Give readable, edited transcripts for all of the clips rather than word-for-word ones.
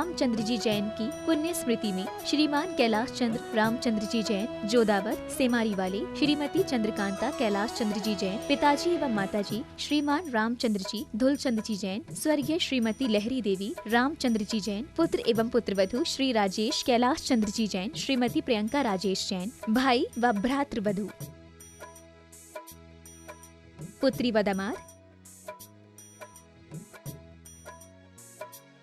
रामचंद्र जी जैन की पुण्य स्मृति में श्रीमान कैलाश चंद्र रामचंद्र जी जैन जोदावर सेमारी वाले, श्रीमती चंद्रकांता कैलाश चंद्र जी जैन पिताजी एवं माताजी श्रीमान रामचंद्र जी धुलचंद जी जैन, स्वर्गीय श्रीमती लहरी देवी रामचंद्र जी जैन, पुत्र एवं पुत्रवधू श्री राजेश कैलाश चंद्र जी जैन, श्रीमती प्रियंका राजेश जैन, भाई व भ्रातृवधू, पुत्री व दामाद,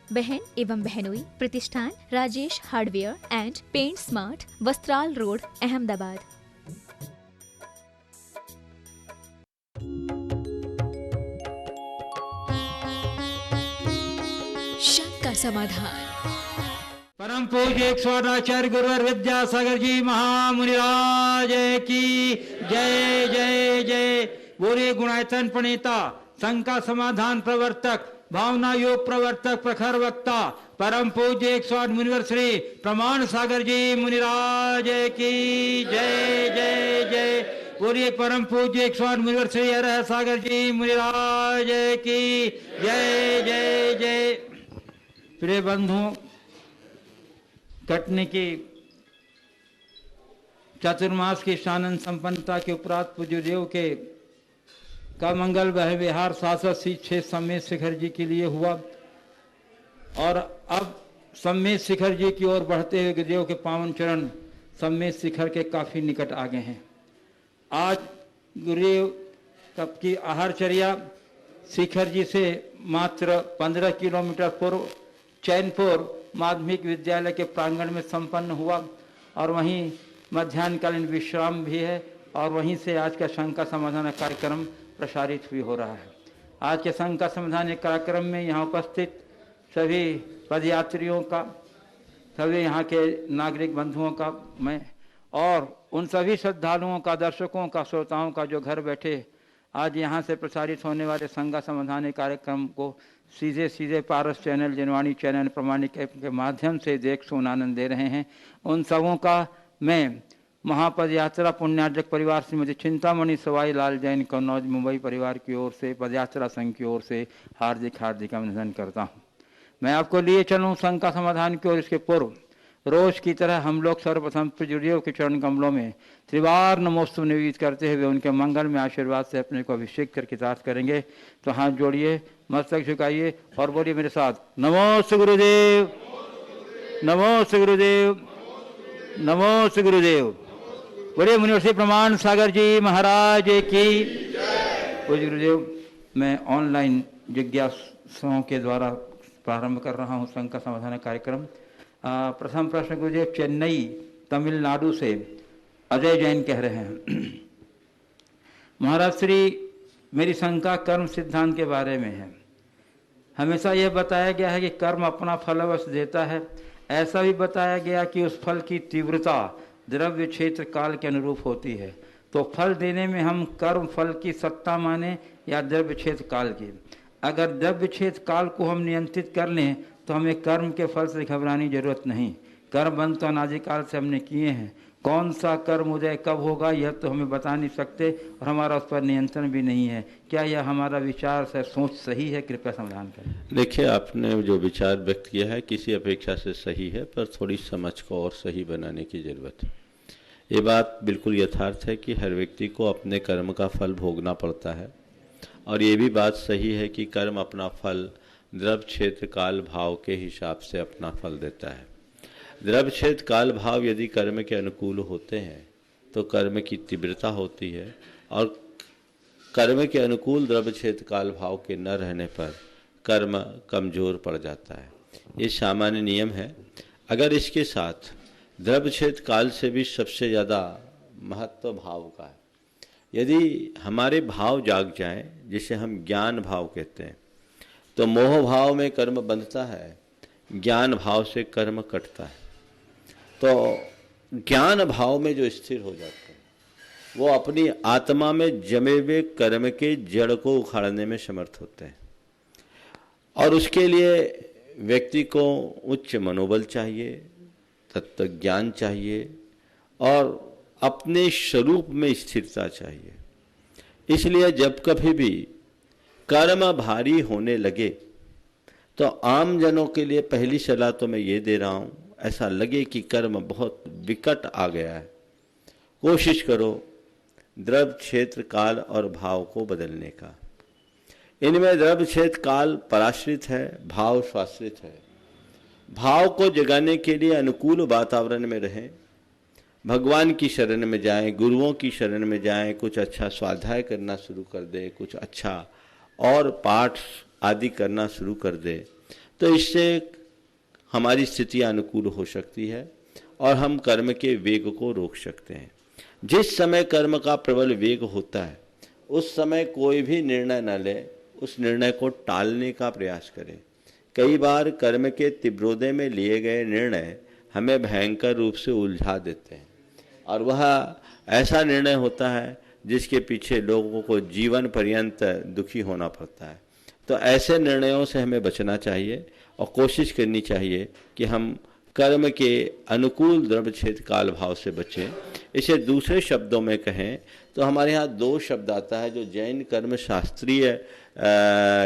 बहन एवं बहनोई, प्रतिष्ठान Rajesh hardware and paint smart, Vastral road, Ahmedabad. शंका समाधान। परम पूज्य 108 आचार्य गुरुवर विद्यासागर जी महामुनिराज की जय जय जय। बोले गुणायतन प्रणेता, शंका समाधान प्रवर्तक, भावना योग प्रवर्तक, प्रखर वक्ता, परम पूज्य 108 मुनिवर श्री प्रमाण सागर जी मुनिराज की जय जय जय। बोलिए परम पूज्य 108 मुनिवर श्री हर सागर जी मुनिराज की जय जय जय। प्रिय बंधुओं, कटने की चतुर्मास की शानंद संपन्नता के उपरांत पूज्य देव के का मंगल वह विहार शासक श्री 6 सम्मेद शिखर जी के लिए हुआ और अब सम्मेद शिखर जी की ओर बढ़ते हुए गुरुदेव के पावन चरण सम्मेद शिखर के काफी निकट आ गए हैं। आज गुरुदेव की आहारचर्या शिखर जी से मात्र 15 किलोमीटर पूर्व चैनपुर माध्यमिक विद्यालय के प्रांगण में संपन्न हुआ और वहीं मध्याह्नकालीन विश्राम भी है और वहीं से आज का शंका समाधान कार्यक्रम प्रसारित भी हो रहा है। आज के शंका समाधान कार्यक्रम में यहाँ उपस्थित सभी पदयात्रियों का, सभी यहाँ के नागरिक बंधुओं का मैं और उन सभी श्रद्धालुओं का, दर्शकों का, श्रोताओं का जो घर बैठे आज यहाँ से प्रसारित होने वाले शंका समाधान कार्यक्रम को सीधे पारस चैनल, जनवाणी चैनल, प्रमाणिक ऐप के माध्यम से देख सुन आनंद दे रहे हैं, उन सबों का मैं महापद यात्रा पुण्यार्जक परिवार श्रीमती चिंतामणि सवाई लाल जैन कन्नौज मुंबई परिवार की ओर से, पदयात्रा संघ की ओर से हार्दिक अभिनंदन करता हूँ। मैं आपको लिए चलूँ शंका समाधान की ओर। इसके पूर्व रोज की तरह हम लोग सर्वप्रथम गुरुदेव के चरण कमलों में त्रिवार नमोस्तु निवेदित करते हुए उनके मंगल में आशीर्वाद से अपने को अभिषेक करके कृतार्थ करेंगे। तो हाथ जोड़िए, मस्तक झुकाइए और बोलिए मेरे साथ, नमोस्तु गुरुदेव, नमोस्तु गुरुदेव, नमोस्तु गुरुदेव। बोलिए मुनिवर्षि प्रमाण सागर जी महाराज की पूज्य गुरुदेव। मैं ऑनलाइन जिज्ञासाओं के द्वारा प्रारंभ कर रहा हूँ शंका समाधान कार्यक्रम। प्रथम प्रश्न गुरुदेव चेन्नई तमिलनाडु से अजय जैन कह रहे हैं, महाराज श्री, मेरी शंका कर्म सिद्धांत के बारे में है। हमेशा यह बताया गया है कि कर्म अपना फल अवश्य देता है, ऐसा भी बताया गया कि उस फल की तीव्रता द्रव्य क्षेत्र काल के अनुरूप होती है। तो फल देने में हम कर्म फल की सत्ता माने या द्रव्य क्षेत्र काल की? अगर द्रव्य क्षेत्र काल को हम नियंत्रित कर लें तो हमें कर्म के फल से घबराने की जरूरत नहीं। कर्म बंध तो अनादिकाल से हमने किए हैं, कौन सा कर्म उदय कब होगा यह तो हमें बता नहीं सकते और हमारा उस पर नियंत्रण भी नहीं है। क्या यह हमारा विचार से सोच सही है? कृपया समाधान करें। देखिए, आपने जो विचार व्यक्त किया है किसी अपेक्षा से सही है, पर थोड़ी समझ को और सही बनाने की जरूरत है। ये बात बिल्कुल यथार्थ है कि हर व्यक्ति को अपने कर्म का फल भोगना पड़ता है और ये भी बात सही है कि कर्म अपना फल द्रव्य क्षेत्र काल भाव के हिसाब से अपना फल देता है। द्रव्य क्षेत्र काल भाव यदि कर्म के अनुकूल होते हैं तो कर्म की तीव्रता होती है और कर्म के अनुकूल द्रव्य क्षेत्र काल भाव के न रहने पर कर्म कमजोर पड़ जाता है। ये सामान्य नियम है। अगर इसके साथ द्रव्य क्षेत्र काल से भी सबसे ज़्यादा महत्व भाव का है। यदि हमारे भाव जाग जाएं, जिसे हम ज्ञान भाव कहते हैं, तो मोह भाव में कर्म बंधता है, ज्ञान भाव से कर्म कटता है। तो ज्ञान भाव में जो स्थिर हो जाते हैं वो अपनी आत्मा में जमे हुए कर्म के जड़ को उखाड़ने में समर्थ होते हैं और उसके लिए व्यक्ति को उच्च मनोबल चाहिए, तत्व ज्ञान चाहिए और अपने स्वरूप में स्थिरता चाहिए। इसलिए जब कभी भी कर्म भारी होने लगे तो आम जनों के लिए पहली सलाह तो मैं ये दे रहा हूँ, ऐसा लगे कि कर्म बहुत विकट आ गया है, कोशिश करो द्रव्य क्षेत्र काल और भाव को बदलने का। इनमें द्रव्य क्षेत्र काल पराश्रित है, भाव स्वाश्रित है। भाव को जगाने के लिए अनुकूल वातावरण में रहें, भगवान की शरण में जाएं, गुरुओं की शरण में जाएं, कुछ अच्छा स्वाध्याय करना शुरू कर दे, कुछ अच्छा और पाठ आदि करना शुरू कर दे, तो इससे हमारी स्थिति अनुकूल हो सकती है और हम कर्म के वेग को रोक सकते हैं। जिस समय कर्म का प्रबल वेग होता है उस समय कोई भी निर्णय न ले, उस निर्णय को टालने का प्रयास करें। कई बार कर्म के तीव्रोदय में लिए गए निर्णय हमें भयंकर रूप से उलझा देते हैं और वह ऐसा निर्णय होता है जिसके पीछे लोगों को जीवन पर्यंत दुखी होना पड़ता है। तो ऐसे निर्णयों से हमें बचना चाहिए और कोशिश करनी चाहिए कि हम कर्म के अनुकूल द्रव्य क्षेत्र काल भाव से बचें। इसे दूसरे शब्दों में कहें तो हमारे यहाँ दो शब्द आता है जो जैन कर्म शास्त्रीय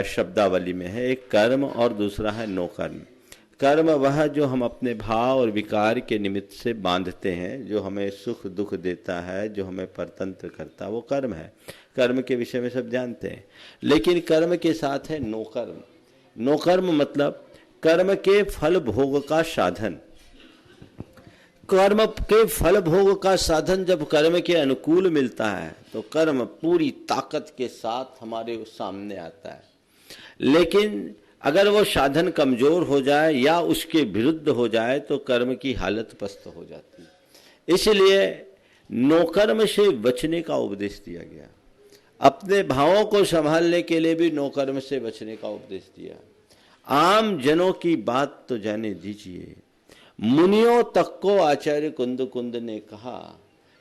शब्दावली में है, एक कर्म और दूसरा है नो कर्म। कर्म वह जो हम अपने भाव और विकार के निमित्त से बांधते हैं, जो हमें सुख दुख देता है, जो हमें परतंत्र करता है, वो कर्म है। कर्म के विषय में सब जानते हैं। लेकिन कर्म के साथ है नो कर्म। नो कर्म मतलब कर्म के फल भोग का साधन। कर्म के फल भोग का साधन जब कर्म के अनुकूल मिलता है तो कर्म पूरी ताकत के साथ हमारे सामने आता है। लेकिन अगर वो साधन कमजोर हो जाए या उसके विरुद्ध हो जाए तो कर्म की हालत पस्त हो जाती है। इसलिए नौकर्म से बचने का उपदेश दिया गया। अपने भावों को संभालने के लिए भी नौकर्म से बचने का उपदेश दिया। आम जनों की बात तो जाने दीजिए, मुनियों तक को आचार्य कुंद कुंद ने कहा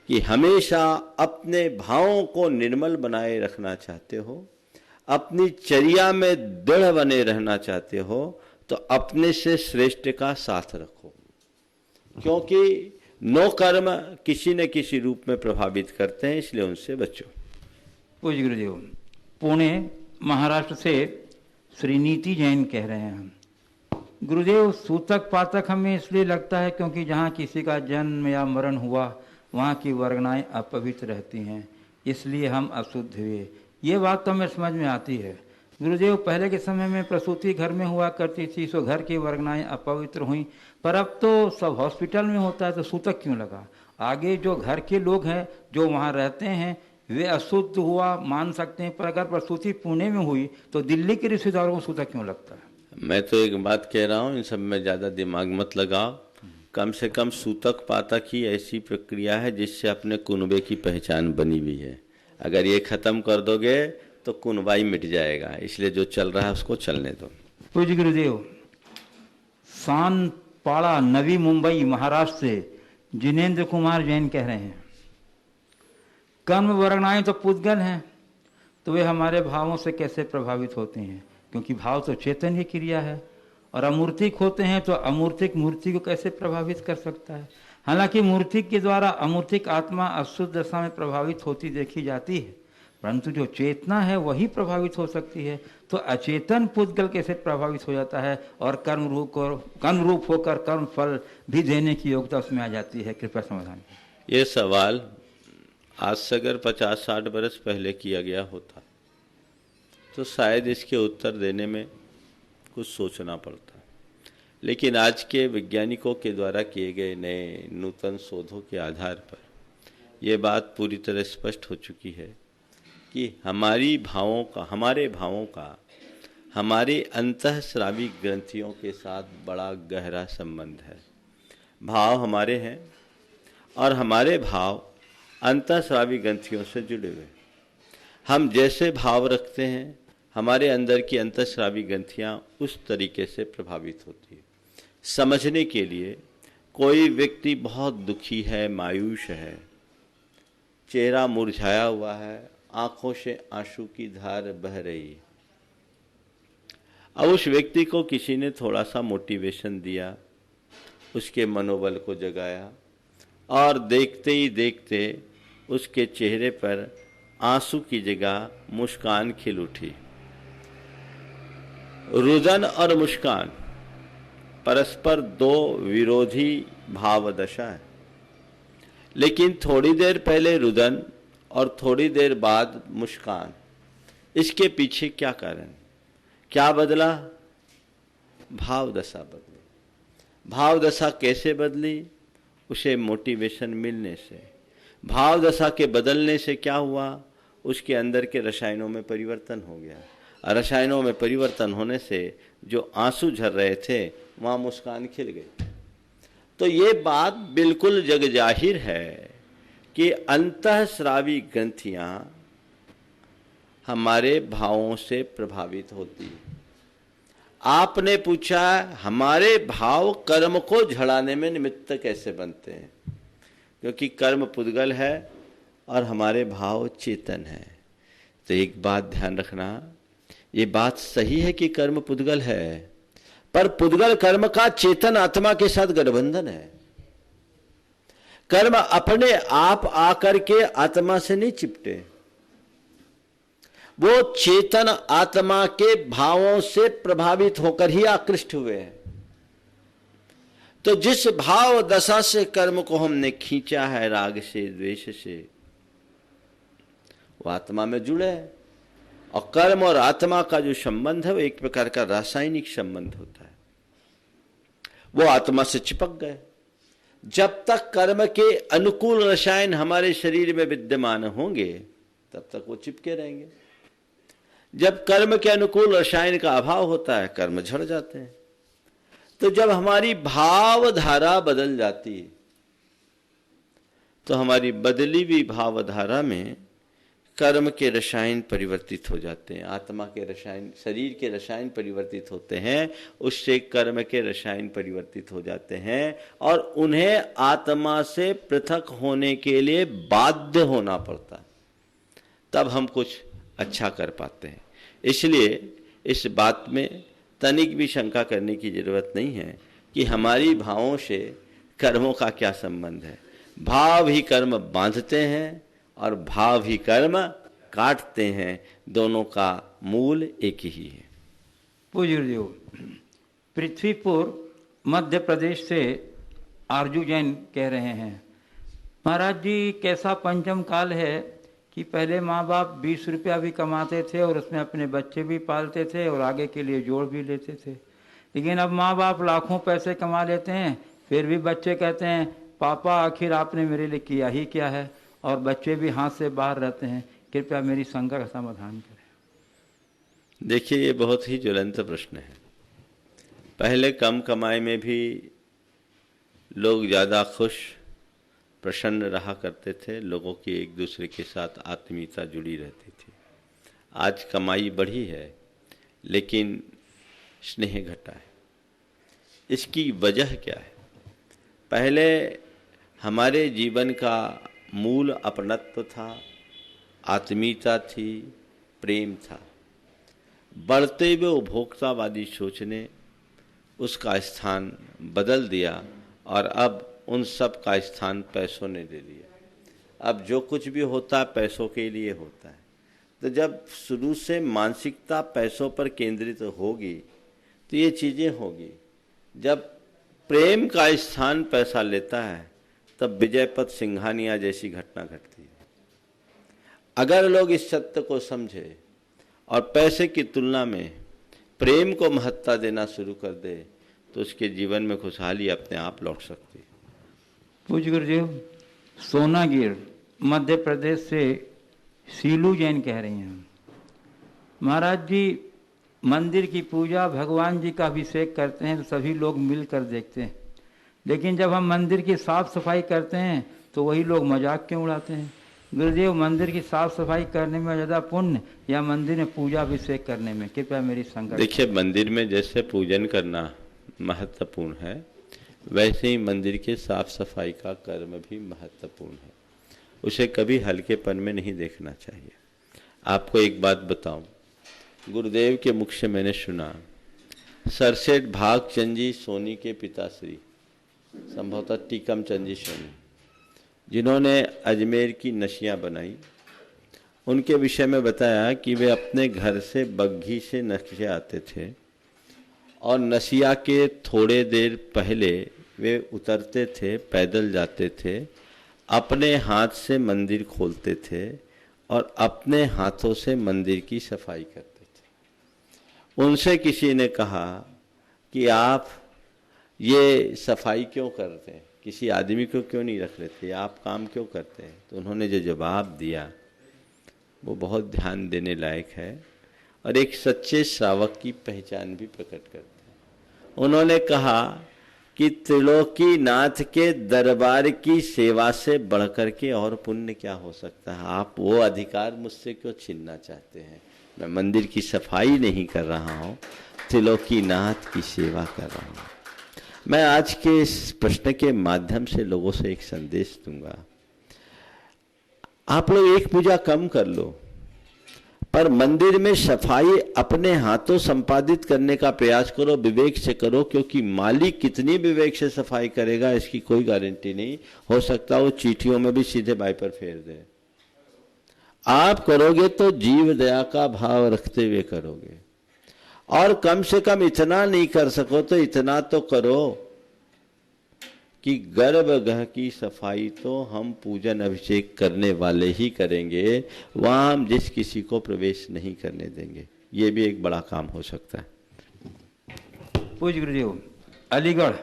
कि हमेशा अपने भावों को निर्मल बनाए रखना चाहते हो, अपनी चर्या में दृढ़ बने रहना चाहते हो, तो अपने से श्रेष्ठ का साथ रखो, क्योंकि नो कर्म किसी न किसी रूप में प्रभावित करते हैं, इसलिए उनसे बचो। पूज्य गुरुदेव, पुणे महाराष्ट्र से श्रीनीति जैन कह रहे हैं। गुरुदेव, सूतक पातक हमें इसलिए लगता है क्योंकि जहाँ किसी का जन्म या मरण हुआ वहाँ की वर्गनाएं अपवित्र रहती हैं, इसलिए हम अशुद्ध हुए। ये बात तो हमें समझ में आती है। गुरुदेव, पहले के समय में प्रसूति घर में हुआ करती थी, सो घर की वर्गनाएं अपवित्र हुई, पर अब तो सब हॉस्पिटल में होता है, तो सूतक क्यों लगा? आगे जो घर के लोग हैं जो वहाँ रहते हैं वे अशुद्ध हुआ मान सकते हैं, पर अगर प्रसूति पुणे में हुई तो दिल्ली के रिश्तेदारों को सूतक क्यों लगता है? मैं तो एक बात कह रहा हूँ, इन सब में ज़्यादा दिमाग मत लगाओ। कम से कम सूतक पातक ही ऐसी प्रक्रिया है जिससे अपने कुनबे की पहचान बनी हुई है। अगर ये खत्म कर दोगे तो कुनबाई मिट जाएगा, इसलिए जो चल रहा है उसको चलने दो। पूज्य गुरुदेव, सानपाड़ा, नवी मुंबई, महाराष्ट्र से जिनेंद्र कुमार जैन कह रहे हैं, कर्म वर्गनाएं तो पुद्गल हैं, तो वे हमारे भावों से कैसे प्रभावित होते हैं? क्योंकि भाव तो चेतन ही क्रिया है, और अमूर्तिक होते हैं तो अमूर्तिक मूर्ति को कैसे प्रभावित कर सकता है? हालांकि मूर्ति के द्वारा अमूर्तिक आत्मा अशुद्ध दशा में प्रभावित होती देखी जाती है, परंतु जो चेतना है वही प्रभावित हो सकती है। तो अचेतन पुद्गल कैसे प्रभावित हो जाता है और कर्म रूप होकर कर्म फल भी देने की योग्यता उसमें आ जाती है? कृपया समाधान। ये सवाल आज से अगर 50-60 बरस पहले किया गया होता तो शायद इसके उत्तर देने में कुछ सोचना पड़ता, लेकिन आज के वैज्ञानिकों के द्वारा किए गए नए नूतन शोधों के आधार पर यह बात पूरी तरह स्पष्ट हो चुकी है कि हमारे भावों का हमारे अंतःस्रावी ग्रंथियों के साथ बड़ा गहरा संबंध है। भाव हमारे हैं और हमारे भाव अंतःस्रावी ग्रंथियों से जुड़े हुए। हम जैसे भाव रखते हैं हमारे अंदर की अंतःस्रावी ग्रंथियाँ उस तरीके से प्रभावित होती है। समझने के लिए, कोई व्यक्ति बहुत दुखी है, मायूस है, चेहरा मुरझाया हुआ है, आंखों से आंसू की धार बह रही है, अब उस व्यक्ति को किसी ने थोड़ा सा मोटिवेशन दिया, उसके मनोबल को जगाया और देखते ही देखते उसके चेहरे पर आंसू की जगह मुस्कान खिल उठी। रुदन और मुस्कान परस्पर दो विरोधी भाव दशा है, लेकिन थोड़ी देर पहले रुदन और थोड़ी देर बाद मुस्कान, इसके पीछे क्या कारण, क्या बदला? भाव दशा बदली। भाव दशा कैसे बदली? उसे मोटिवेशन मिलने से। भाव दशा के बदलने से क्या हुआ? उसके अंदर के रसायनों में परिवर्तन हो गया, और रसायनों में परिवर्तन होने से जो आंसू झर रहे थे वहाँ मुस्कान खिल गई। तो ये बात बिल्कुल जग जाहिर है कि अंतःस्रावी ग्रंथियां हमारे भावों से प्रभावित होती है। आपने पूछा हमारे भाव कर्म को झड़ाने में निमित्त कैसे बनते हैं? क्योंकि कर्म पुद्गल है और हमारे भाव चेतन है। तो एक बात ध्यान रखना, ये बात सही है कि कर्म पुद्गल है, पर पुद्गल कर्म का चेतन आत्मा के साथ गठबंधन है। कर्म अपने आप आकर के आत्मा से नहीं चिपटे, वो चेतन आत्मा के भावों से प्रभावित होकर ही आकृष्ट हुए हैं। तो जिस भाव दशा से कर्म को हमने खींचा है, राग से द्वेष से, वो आत्मा में जुड़े है। और कर्म और आत्मा का जो संबंध है वो एक प्रकार का रासायनिक संबंध होता है। वो आत्मा से चिपक गए। जब तक कर्म के अनुकूल रसायन हमारे शरीर में विद्यमान होंगे तब तक वो चिपके रहेंगे। जब कर्म के अनुकूल रसायन का अभाव होता है, कर्म झड़ जाते हैं। तो जब हमारी भावधारा बदल जाती है तो हमारी बदली हुई भावधारा में कर्म के रसायन परिवर्तित हो जाते हैं, आत्मा के रसायन, शरीर के रसायन परिवर्तित होते हैं, उससे कर्म के रसायन परिवर्तित हो जाते हैं और उन्हें आत्मा से पृथक होने के लिए बाध्य होना पड़ता है, तब हम कुछ अच्छा कर पाते हैं। इसलिए इस बात में तनिक भी शंका करने की जरूरत नहीं है कि हमारी भावों से कर्मों का क्या संबंध है। भाव ही कर्म बांधते हैं और भाव ही कर्म काटते हैं, दोनों का मूल एक ही है। पूज्य गुरुदेव, पृथ्वीपुर मध्य प्रदेश से आरजू जैन कह रहे हैं, महाराज जी कैसा पंचम काल है कि पहले माँ बाप 20 रुपया भी कमाते थे और उसमें अपने बच्चे भी पालते थे और आगे के लिए जोड़ भी लेते थे, लेकिन अब माँ बाप लाखों पैसे कमा लेते हैं, फिर भी बच्चे कहते हैं पापा आखिर आपने मेरे लिए किया ही क्या है, और बच्चे भी हाथ से बाहर रहते हैं, कृपया मेरी शंका का समाधान करें। देखिए, ये बहुत ही ज्वलंत प्रश्न है। पहले कम कमाई में भी लोग ज़्यादा खुश प्रसन्न रहा करते थे, लोगों की एक दूसरे के साथ आत्मीयता जुड़ी रहती थी। आज कमाई बढ़ी है लेकिन स्नेह घटा है। इसकी वजह क्या है? पहले हमारे जीवन का मूल अपनत्व था, आत्मीयता थी, प्रेम था। बढ़ते हुए उपभोक्तावादी सोच ने उसका स्थान बदल दिया और अब उन सब का स्थान पैसों ने ले लिया। अब जो कुछ भी होता है पैसों के लिए होता है। तो जब शुरू से मानसिकता पैसों पर केंद्रित होगी तो ये चीज़ें होगी। जब प्रेम का स्थान पैसा लेता है तब विजयपथ सिंघानिया जैसी घटना घटती है। अगर लोग इस सत्य को समझे और पैसे की तुलना में प्रेम को महत्ता देना शुरू कर दे तो उसके जीवन में खुशहाली अपने आप लौट सकती है। पूज्य गुरुदेव, सोनागिर मध्य प्रदेश से सीलू जैन कह रही हैं, महाराज जी मंदिर की पूजा, भगवान जी का अभिषेक करते हैं तो सभी लोग मिलकर देखते हैं, लेकिन जब हम मंदिर की साफ सफाई करते हैं तो वही लोग मजाक क्यों उड़ाते हैं? गुरुदेव, मंदिर की साफ सफाई करने में ज़्यादा पुण्य या मंदिर में पूजा अभिषेक करने में? कृपया मेरी शंका। देखिए, मंदिर में जैसे पूजन करना महत्वपूर्ण है, वैसे ही मंदिर के साफ सफाई का कर्म भी महत्वपूर्ण है। उसे कभी हल्केपन में नहीं देखना चाहिए। आपको एक बात बताऊं, गुरुदेव के मुख से मैंने सुना, सरसेठ भागचंद जी सोनी के पिताश्री, संभवतः टीकम चंद जी सोनी, जिन्होंने अजमेर की नशियाँ बनाई, उनके विषय में बताया कि वे अपने घर से बग्घी से नक्शे आते थे और नसिया के थोड़े देर पहले वे उतरते थे, पैदल जाते थे, अपने हाथ से मंदिर खोलते थे और अपने हाथों से मंदिर की सफाई करते थे। उनसे किसी ने कहा कि आप ये सफाई क्यों करते हैं, किसी आदमी को क्यों नहीं रख लेते, आप काम क्यों करते हैं? तो उन्होंने जो जवाब दिया वो बहुत ध्यान देने लायक है और एक सच्चे श्रावक की पहचान भी प्रकट करता है। उन्होंने कहा कि त्रिलोकीनाथ के दरबार की सेवा से बढ़कर के और पुण्य क्या हो सकता है? आप वो अधिकार मुझसे क्यों छीनना चाहते हैं? मैं मंदिर की सफाई नहीं कर रहा हूँ, त्रिलोकीनाथ की सेवा कर रहा हूँ। मैं आज के इस प्रश्न के माध्यम से लोगों से एक संदेश दूंगा। आप लोग एक पूजा कम कर लो, पर मंदिर में सफाई अपने हाथों संपादित करने का प्रयास करो, विवेक से करो, क्योंकि मालिक कितनी विवेक से सफाई करेगा इसकी कोई गारंटी नहीं। हो सकता वो चीटियों में भी सीधे वाइपर फेर दे। आप करोगे तो जीव दया का भाव रखते हुए करोगे, और कम से कम इतना नहीं कर सको तो इतना तो करो कि गर्भगृह की सफाई तो हम पूजन अभिषेक करने वाले ही करेंगे, वहां हम जिस किसी को प्रवेश नहीं करने देंगे। ये भी एक बड़ा काम हो सकता है। पूज्य गुरुदेव, अलीगढ़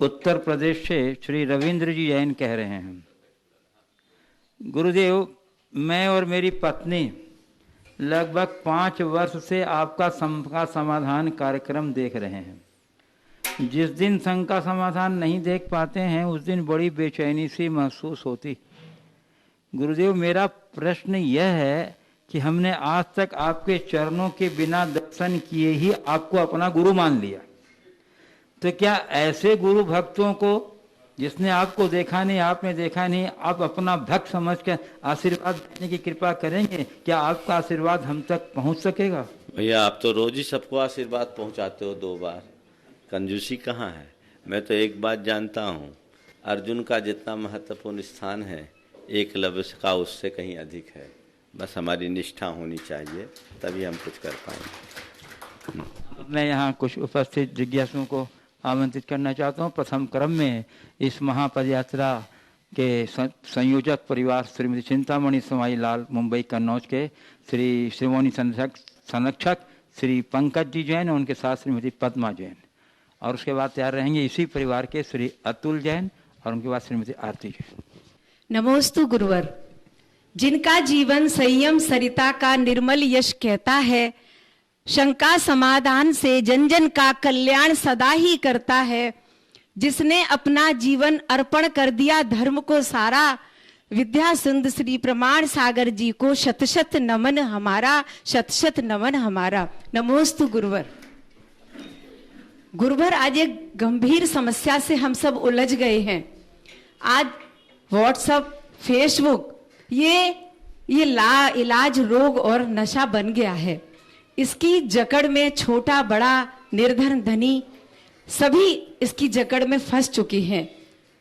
उत्तर प्रदेश से श्री रविंद्र जी जैन कह रहे हैं, गुरुदेव मैं और मेरी पत्नी लगभग 5 वर्ष से आपका शंका समाधान कार्यक्रम देख रहे हैं। जिस दिन शंका समाधान नहीं देख पाते हैं उस दिन बड़ी बेचैनी सी महसूस होती। गुरुदेव मेरा प्रश्न यह है कि हमने आज तक आपके चरणों के बिना दर्शन किए ही आपको अपना गुरु मान लिया, तो क्या ऐसे गुरु भक्तों को जिसने आपको देखा नहीं, आपने देखा नहीं, आप अपना भक्त समझ कर आशीर्वाद देने की कृपा करेंगे? क्या आपका आशीर्वाद हम तक पहुंच सकेगा? भैया आप तो रोज ही सबको आशीर्वाद पहुंचाते हो 2 बार, कंजूसी कहाँ है? मैं तो एक बात जानता हूँ, अर्जुन का जितना महत्वपूर्ण स्थान है एकलव्य का उससे कहीं अधिक है। बस हमारी निष्ठा होनी चाहिए, तभी हम कुछ कर पाएंगे। मैं यहाँ कुछ उपस्थित जिज्ञासुओं को आमंत्रित करना चाहता हूँ। प्रथम क्रम में इस महापद यात्रा के संयोजक परिवार श्रीमती चिंतामणि समाई लाल मुंबई कन्नौज के श्री श्रीमोनी संरक्षक श्री पंकज जी जैन और उनके साथ श्रीमती पद्मा जैन, और उसके बाद तैयार रहेंगे इसी परिवार के श्री अतुल जैन और उनके बाद श्रीमती आरती जैन। नमोस्तु गुरुवर। जिनका जीवन संयम सरिता का निर्मल यश कहता है, शंका समाधान से जन जन का कल्याण सदा ही करता है, जिसने अपना जीवन अर्पण कर दिया धर्म को सारा, विद्या सिंधु श्री प्रमाण सागर जी को शत शत नमन हमारा, शत शत नमन हमारा। नमोस्तु गुरुवर। गुरुवर आज एक गंभीर समस्या से हम सब उलझ गए हैं। आज व्हाट्सएप, फेसबुक ये ला इलाज रोग और नशा बन गया है। इसकी जकड़ में छोटा बड़ा निर्धन धनी सभी इसकी जकड़ में फंस चुके हैं,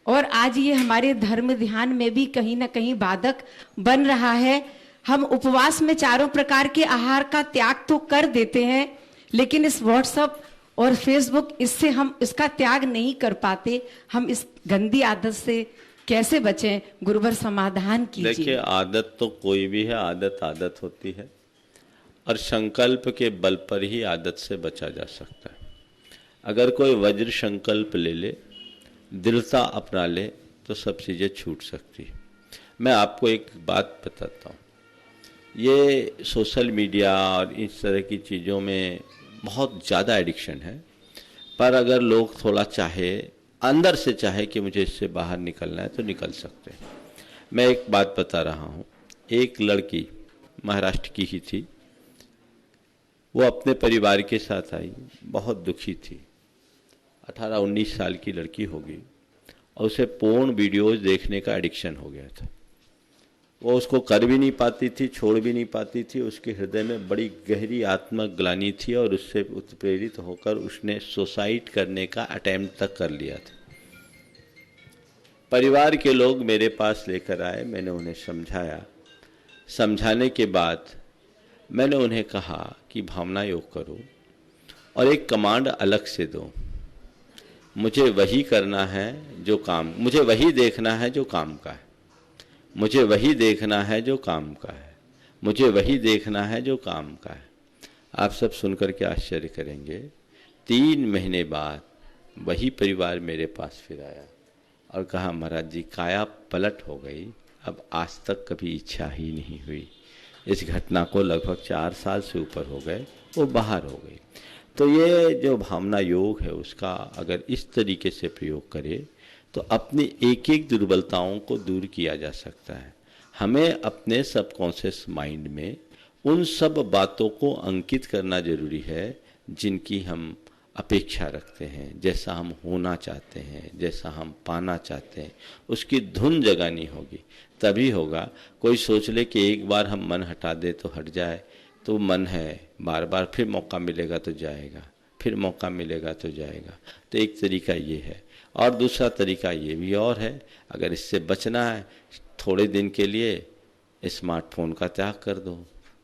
और आज ये हमारे धर्म ध्यान में भी कहीं ना कहीं बाधक बन रहा है। हम उपवास में 4 प्रकार के आहार का त्याग तो कर देते हैं, लेकिन इस व्हाट्सएप और फेसबुक इससे हम इसका त्याग नहीं कर पाते। हम इस गंदी आदत से कैसे बचें? गुरुवर समाधान कीजिए। देखिए, आदत तो कोई भी है, आदत होती है, और संकल्प के बल पर ही आदत से बचा जा सकता है। अगर कोई वज्र संकल्प ले ले, दृढ़ता अपना ले, तो सब चीज़ें छूट सकती है। मैं आपको एक बात बताता हूँ, ये सोशल मीडिया और इस तरह की चीज़ों में बहुत ज़्यादा एडिक्शन है, पर अगर लोग थोड़ा चाहे, अंदर से चाहे कि मुझे इससे बाहर निकलना है, तो निकल सकते हैं। मैं एक बात बता रहा हूँ, एक लड़की महाराष्ट्र की ही थी, वो अपने परिवार के साथ आई, बहुत दुखी थी, 18-19 साल की लड़की होगी, और उसे पोर्न वीडियोज देखने का एडिक्शन हो गया था। वो उसको कर भी नहीं पाती थी, छोड़ भी नहीं पाती थी, उसके हृदय में बड़ी गहरी आत्मग्लानि थी, और उससे उत्प्रेरित होकर उसने सुसाइड करने का अटेम्प्ट तक कर लिया था। परिवार के लोग मेरे पास लेकर आए, मैंने उन्हें समझाया। समझाने के बाद मैंने उन्हें कहा कि भावना योग करो, और एक कमांड अलग से दो। मुझे वही करना है जो काम, मुझे वही देखना है जो काम का है, मुझे वही देखना है जो काम का है, मुझे वही देखना है जो काम का है। आप सब सुनकर के आश्चर्य करेंगे। 3 महीने बाद वही परिवार मेरे पास फिर आया और कहा महाराज जी काया पलट हो गई, अब आज तक कभी इच्छा ही नहीं हुई। इस घटना को लगभग 4 साल से ऊपर हो गए, वो बाहर हो गई। तो ये जो भावना योग है उसका अगर इस तरीके से प्रयोग करे तो अपनी एक एक दुर्बलताओं को दूर किया जा सकता है। हमें अपने सबकॉन्शियस माइंड में उन सब बातों को अंकित करना जरूरी है जिनकी हम अपेक्षा रखते हैं, जैसा हम होना चाहते हैं, जैसा हम पाना चाहते हैं, उसकी धुन जगानी होगी, तभी होगा। कोई सोच ले कि एक बार हम मन हटा दे तो हट जाए, तो मन है बार बार, फिर मौका मिलेगा तो जाएगा, फिर मौका मिलेगा तो जाएगा। तो एक तरीका ये है, और दूसरा तरीका ये भी और है। अगर इससे बचना है थोड़े दिन के लिए स्मार्टफोन का त्याग कर दो,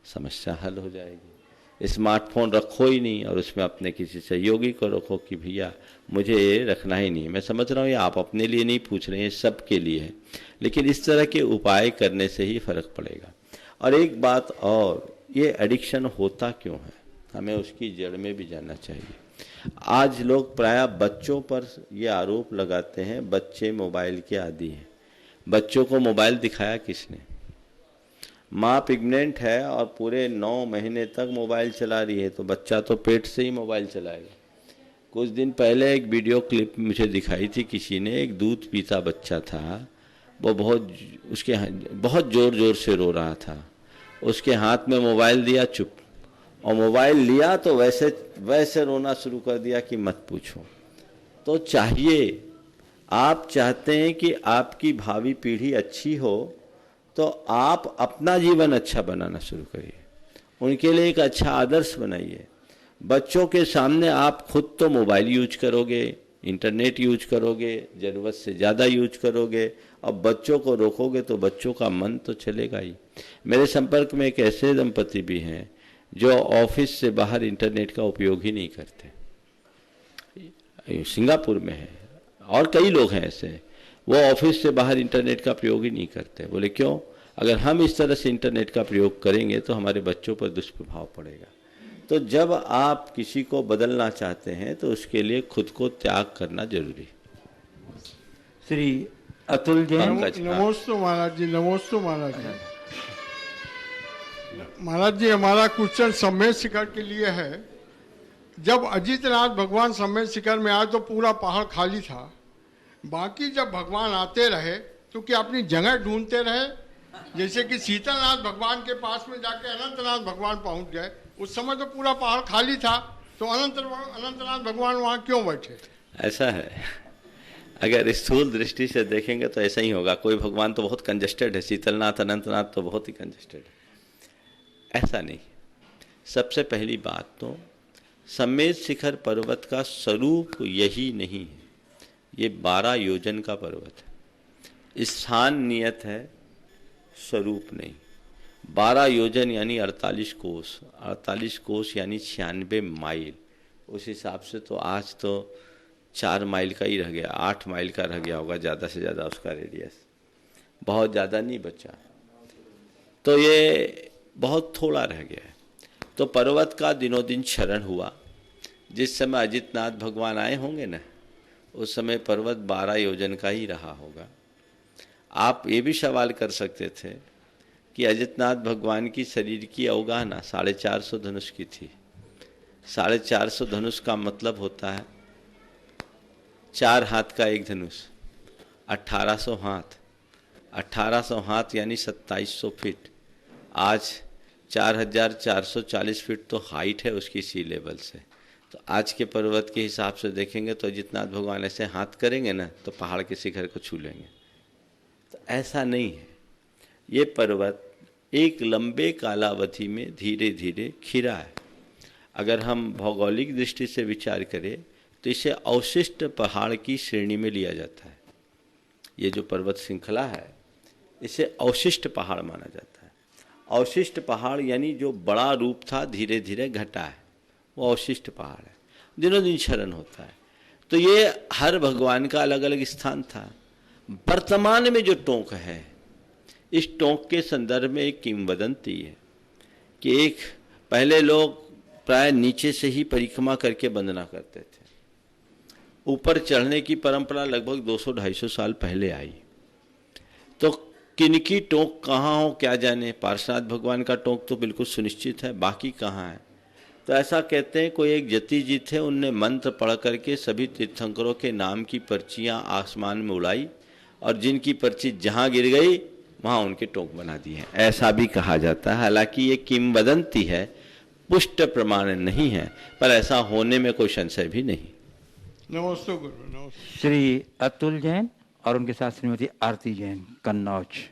समस्या हल हो जाएगी। स्मार्टफोन रखो ही नहीं और उसमें अपने किसी सहयोगी को रखो कि भैया मुझे ये रखना ही नहीं। मैं समझ रहा हूँ ये आप अपने लिए नहीं पूछ रहे हैं, सबके लिए है, लेकिन इस तरह के उपाय करने से ही फर्क पड़ेगा। और एक बात और, ये एडिक्शन होता क्यों है, हमें उसकी जड़ में भी जानना चाहिए। आज लोग प्रायः बच्चों पर ये आरोप लगाते हैं बच्चे मोबाइल के आदी हैं। बच्चों को मोबाइल दिखाया किसने? माँ प्रेग्नेंट है और पूरे 9 महीने तक मोबाइल चला रही है, तो बच्चा तो पेट से ही मोबाइल चलाएगा। कुछ दिन पहले एक वीडियो क्लिप मुझे दिखाई थी किसी ने, एक दूध पीता बच्चा था, वो बहुत जोर जोर से रो रहा था। उसके हाथ में मोबाइल दिया, चुप, और मोबाइल लिया तो वैसे रोना शुरू कर दिया कि मत पूछो। तो चाहिए, आप चाहते हैं कि आपकी भावी पीढ़ी अच्छी हो तो आप अपना जीवन अच्छा बनाना शुरू करिए, उनके लिए एक अच्छा आदर्श बनाइए। बच्चों के सामने आप खुद तो मोबाइल यूज करोगे, इंटरनेट यूज करोगे, ज़रूरत से ज़्यादा यूज करोगे, अब बच्चों को रोकोगे तो बच्चों का मन तो चलेगा ही। मेरे संपर्क में एक ऐसे दंपति भी हैं जो ऑफिस से बाहर इंटरनेट का उपयोग ही नहीं करते, सिंगापुर में है, और कई लोग हैं ऐसे, वो ऑफिस से बाहर इंटरनेट का प्रयोग ही नहीं करते। बोले क्यों? अगर हम इस तरह से इंटरनेट का प्रयोग करेंगे तो हमारे बच्चों पर दुष्प्रभाव पड़ेगा। तो जब आप किसी को बदलना चाहते हैं तो उसके लिए खुद को त्याग करना जरूरी। श्री अतुल जैन। नमोस्तु महाराज जी, नमोस्तु महाराज जी। महाराज जी, हमारा क्वेश्चन सम्मेद शिखर के लिए है। जब अजितनाथ भगवान सम्मेद शिखर में आए तो पूरा पहाड़ खाली था, बाकी जब भगवान आते रहे तो क्या अपनी जगह ढूंढते रहे? जैसे कि शीतलनाथ भगवान के पास में जाके अनंतनाथ भगवान पहुंच गए, उस समय तो पूरा पहाड़ खाली था, तो अनंतनाथ भगवान वहां क्यों बैठे? ऐसा है, अगर स्थूल दृष्टि से देखेंगे तो ऐसा ही होगा। कोई भगवान तो बहुत कंजस्टेड है, शीतलनाथ अनंतनाथ तो बहुत ही कंजस्टेड है, ऐसा नहीं। सबसे पहली बात तो सम्मेद शिखर पर्वत का स्वरूप यही नहीं है, ये 12 योजन का पर्वत है। स्थान नियत है, स्वरूप नहीं। 12 योजन यानी 48 कोस, 48 कोस यानी 96 माइल। उस हिसाब से तो आज तो 4 माइल का ही रह गया, 8 माइल का रह गया होगा ज़्यादा से ज़्यादा उसका रेडियस, बहुत ज़्यादा नहीं बचा, तो ये बहुत थोड़ा रह गया है। तो पर्वत का दिनों दिन क्षरण हुआ। जिस समय अजितनाथ भगवान आए होंगे ना, उस समय पर्वत 12 योजन का ही रहा होगा। आप ये भी सवाल कर सकते थे कि अजितनाथ भगवान की शरीर की अवगाहना 450 धनुष की थी। 450 धनुष का मतलब होता है 4 हाथ का एक धनुष, 1800 हाथ, 1800 हाथ यानी 2700 फीट। आज 4440 फीट तो हाइट है उसकी सी लेवल से। तो आज के पर्वत के हिसाब से देखेंगे तो अजितनाथ भगवान ऐसे हाथ करेंगे ना तो पहाड़ के शिखर को छू लेंगे। तो ऐसा नहीं है, ये पर्वत एक लंबे कालावधि में धीरे धीरे खिरा है। अगर हम भौगोलिक दृष्टि से विचार करें तो इसे अवशिष्ट पहाड़ की श्रेणी में लिया जाता है। ये जो पर्वत श्रृंखला है इसे अवशिष्ट पहाड़ माना जाता है। अवशिष्ट पहाड़ यानी जो बड़ा रूप था धीरे धीरे घटा है, वो अवशिष्ट पहाड़ है। दिनों दिन शरण होता है। तो ये हर भगवान का अलग अलग स्थान था। वर्तमान में जो टोंक है, इस टोंक के संदर्भ में एक किंवदंती है कि एक पहले लोग प्राय नीचे से ही परिक्रमा करके वंदना करते थे। ऊपर चढ़ने की परंपरा लगभग 200-250 साल पहले आई। तो किनकी टोंक कहाँ हो क्या जाने। पार्श्वनाथ भगवान का टोंक तो बिल्कुल सुनिश्चित है, बाकी कहाँ है। तो ऐसा कहते हैं, कोई एक जति जी थे, उनने मंत्र पढ़ करके सभी तीर्थंकरों के नाम की पर्चियाँ आसमान में उड़ाई और जिनकी पर्ची जहाँ गिर गई वहाँ उनके टोंक बना दिए हैं, ऐसा भी कहा जाता है। हालांकि ये किंवदंती है, पुष्ट प्रमाण नहीं है, पर ऐसा होने में कोई संशय भी नहीं। नमस्ते गुरु। नमस्ते। श्री अतुल जैन और उनके साथ श्रीमती आरती जैन, कन्नौज।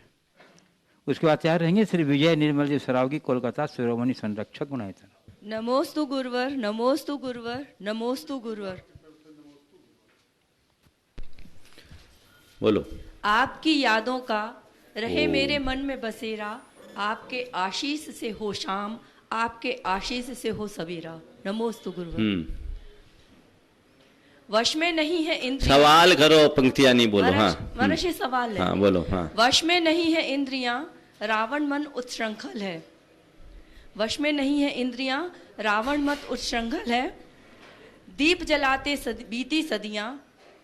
उसके बाद तैयार रहेंगे श्री विजय निर्मल जी सरावगी, कोलकाता, शिरोमणि संरक्षक गुणायतन। नमोस्तु गुरुवर, नमोस्तु गुरुवर, नमोस्तु गुरुवर। बोलो। आपकी यादों का रहे मेरे मन में बसेरा, आपके आशीष से हो शाम, आपके आशीष से हो सवेरा। नमोस्तु गुरुवर। वश में नहीं है इंद्रियां। सवाल करो, पंक्तियां नहीं बोलो। हाँ मनुष्य सवाल है। हाँ बोलो। हाँ। वश में नहीं है इंद्रियां, रावण मन उत्श्रंखल है। वश में नहीं है इंद्रियां, रावण मत उत्श्रंखल है। दीप जलाते बीती सदियां,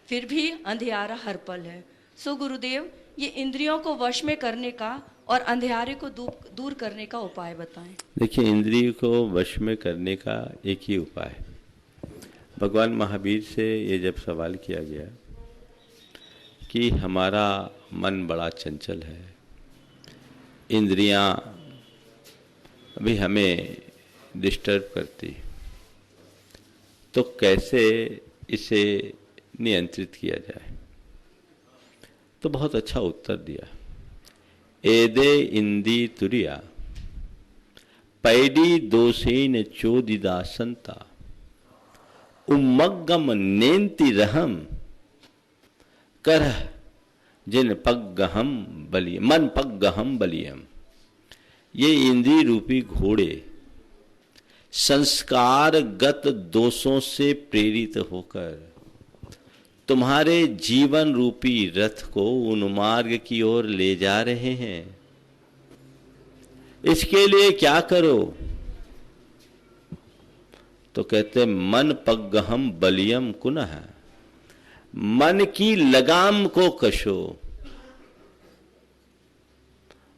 फिर भी अंधियारा हर पल है। सो गुरुदेव, ये इंद्रियों को वश में करने का और अंधियारे को दूर करने का उपाय बताएं। देखिए, इंद्रिय को वश में करने का एक ही उपाय है। भगवान महावीर से ये जब सवाल किया गया कि हमारा मन बड़ा चंचल है, इंद्रियां अभी हमें डिस्टर्ब करती, तो कैसे इसे नियंत्रित किया जाए, तो बहुत अच्छा उत्तर दिया। एदे इंदी तुरिया पैडी दोषेन चोदिदा संता उम्मग्गम नेन्ति रहम करह जिन पग्गहम बलि मन पग्गहम बलियम। ये इंद्रिय रूपी घोड़े संस्कारगत दोषों से प्रेरित होकर तुम्हारे जीवन रूपी रथ को उन मार्ग की ओर ले जा रहे हैं। इसके लिए क्या करो? तो कहते मन पग्गहम बलियम कुनः, मन की लगाम को कशो।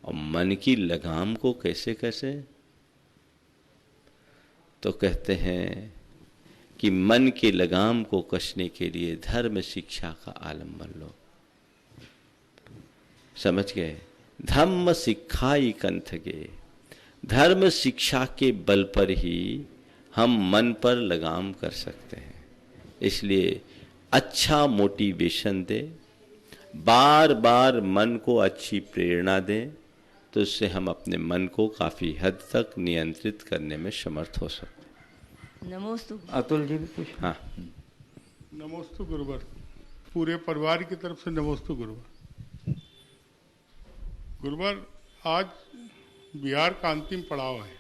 और मन की लगाम को कैसे कैसे? तो कहते हैं कि मन की लगाम को कसने के लिए धर्म शिक्षा का आलंबन लो। समझ गए? धम्म सिखाई कंथ के, धर्म शिक्षा के बल पर ही हम मन पर लगाम कर सकते हैं। इसलिए अच्छा मोटिवेशन दे, बार बार मन को अच्छी प्रेरणा दें, तो उससे हम अपने मन को काफी हद तक नियंत्रित करने में समर्थ हो सकते हैं। नमोस्तु। अतुल जी भी कुछ। हाँ। नमोस्तु गुरुवर। पूरे परिवार की तरफ से नमोस्तु गुरुवर। गुरुवर, आज बिहार का अंतिम पड़ाव है,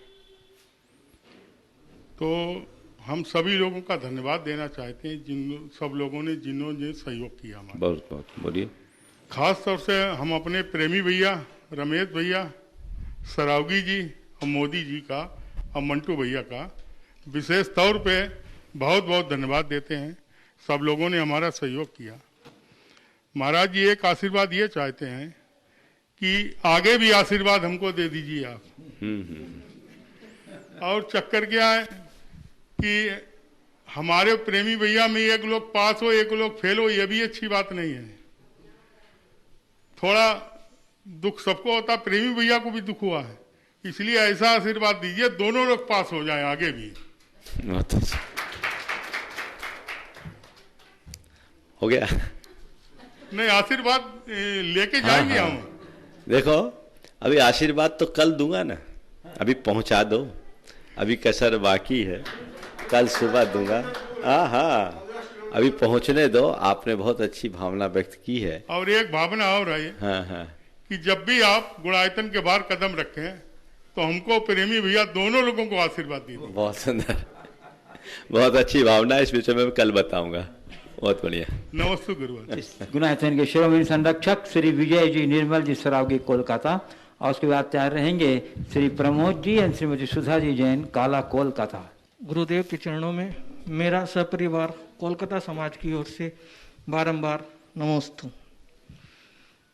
तो हम सभी लोगों का धन्यवाद देना चाहते हैं, जिन सब लोगों ने जिन्होंने सहयोग किया हमारा। बहुत बहुत बोलिए। खास तौर से हम अपने प्रेमी भैया रमेश भैया, सरावगी जी और मोदी जी का और मंटू भैया का विशेष तौर पे बहुत बहुत धन्यवाद देते हैं। सब लोगों ने हमारा सहयोग किया। महाराज जी एक आशीर्वाद ये चाहते हैं कि आगे भी आशीर्वाद हमको दे दीजिए आप। और चक्कर क्या है कि हमारे प्रेमी भैया में एक लोग पास हो एक लोग फेल हो, ये भी अच्छी बात नहीं है। थोड़ा दुख सबको होता, प्रेमी भैया को भी दुख हुआ है, इसलिए ऐसा आशीर्वाद दीजिए दोनों लोग पास हो जाएं आगे भी। हो गया? नहीं, आशीर्वाद लेके जाएंगे हम। देखो, अभी आशीर्वाद तो कल दूंगा ना, अभी पहुंचा दो, अभी कसर बाकी है, कल सुबह दूंगा। हाँ, अभी पहुंचने दो। आपने बहुत अच्छी भावना व्यक्त की है। और एक भावना और है हाँ। कि जब भी आप गुणायतन के बाहर कदम रखें तो हमको प्रेमी भैया दोनों लोगों को आशीर्वाद दीजिए। बहुत सुंदर। बहुत अच्छी भावना है, इस विषय में मैं कल बताऊंगा। बहुत बढ़िया। नमस्ते गुरुवार। गुनाहतन के शिरोमणि संरक्षक श्री विजय जी निर्मल जी सरावगी कोलकाता, और उसके बाद तैयार रहेंगे श्री प्रमोद जी एंड श्रीमती सुधा जी जैन काला कोलकाता। गुरुदेव के चरणों में मेरा सपरिवार कोलकाता समाज की ओर से बारंबार नमोस्तु।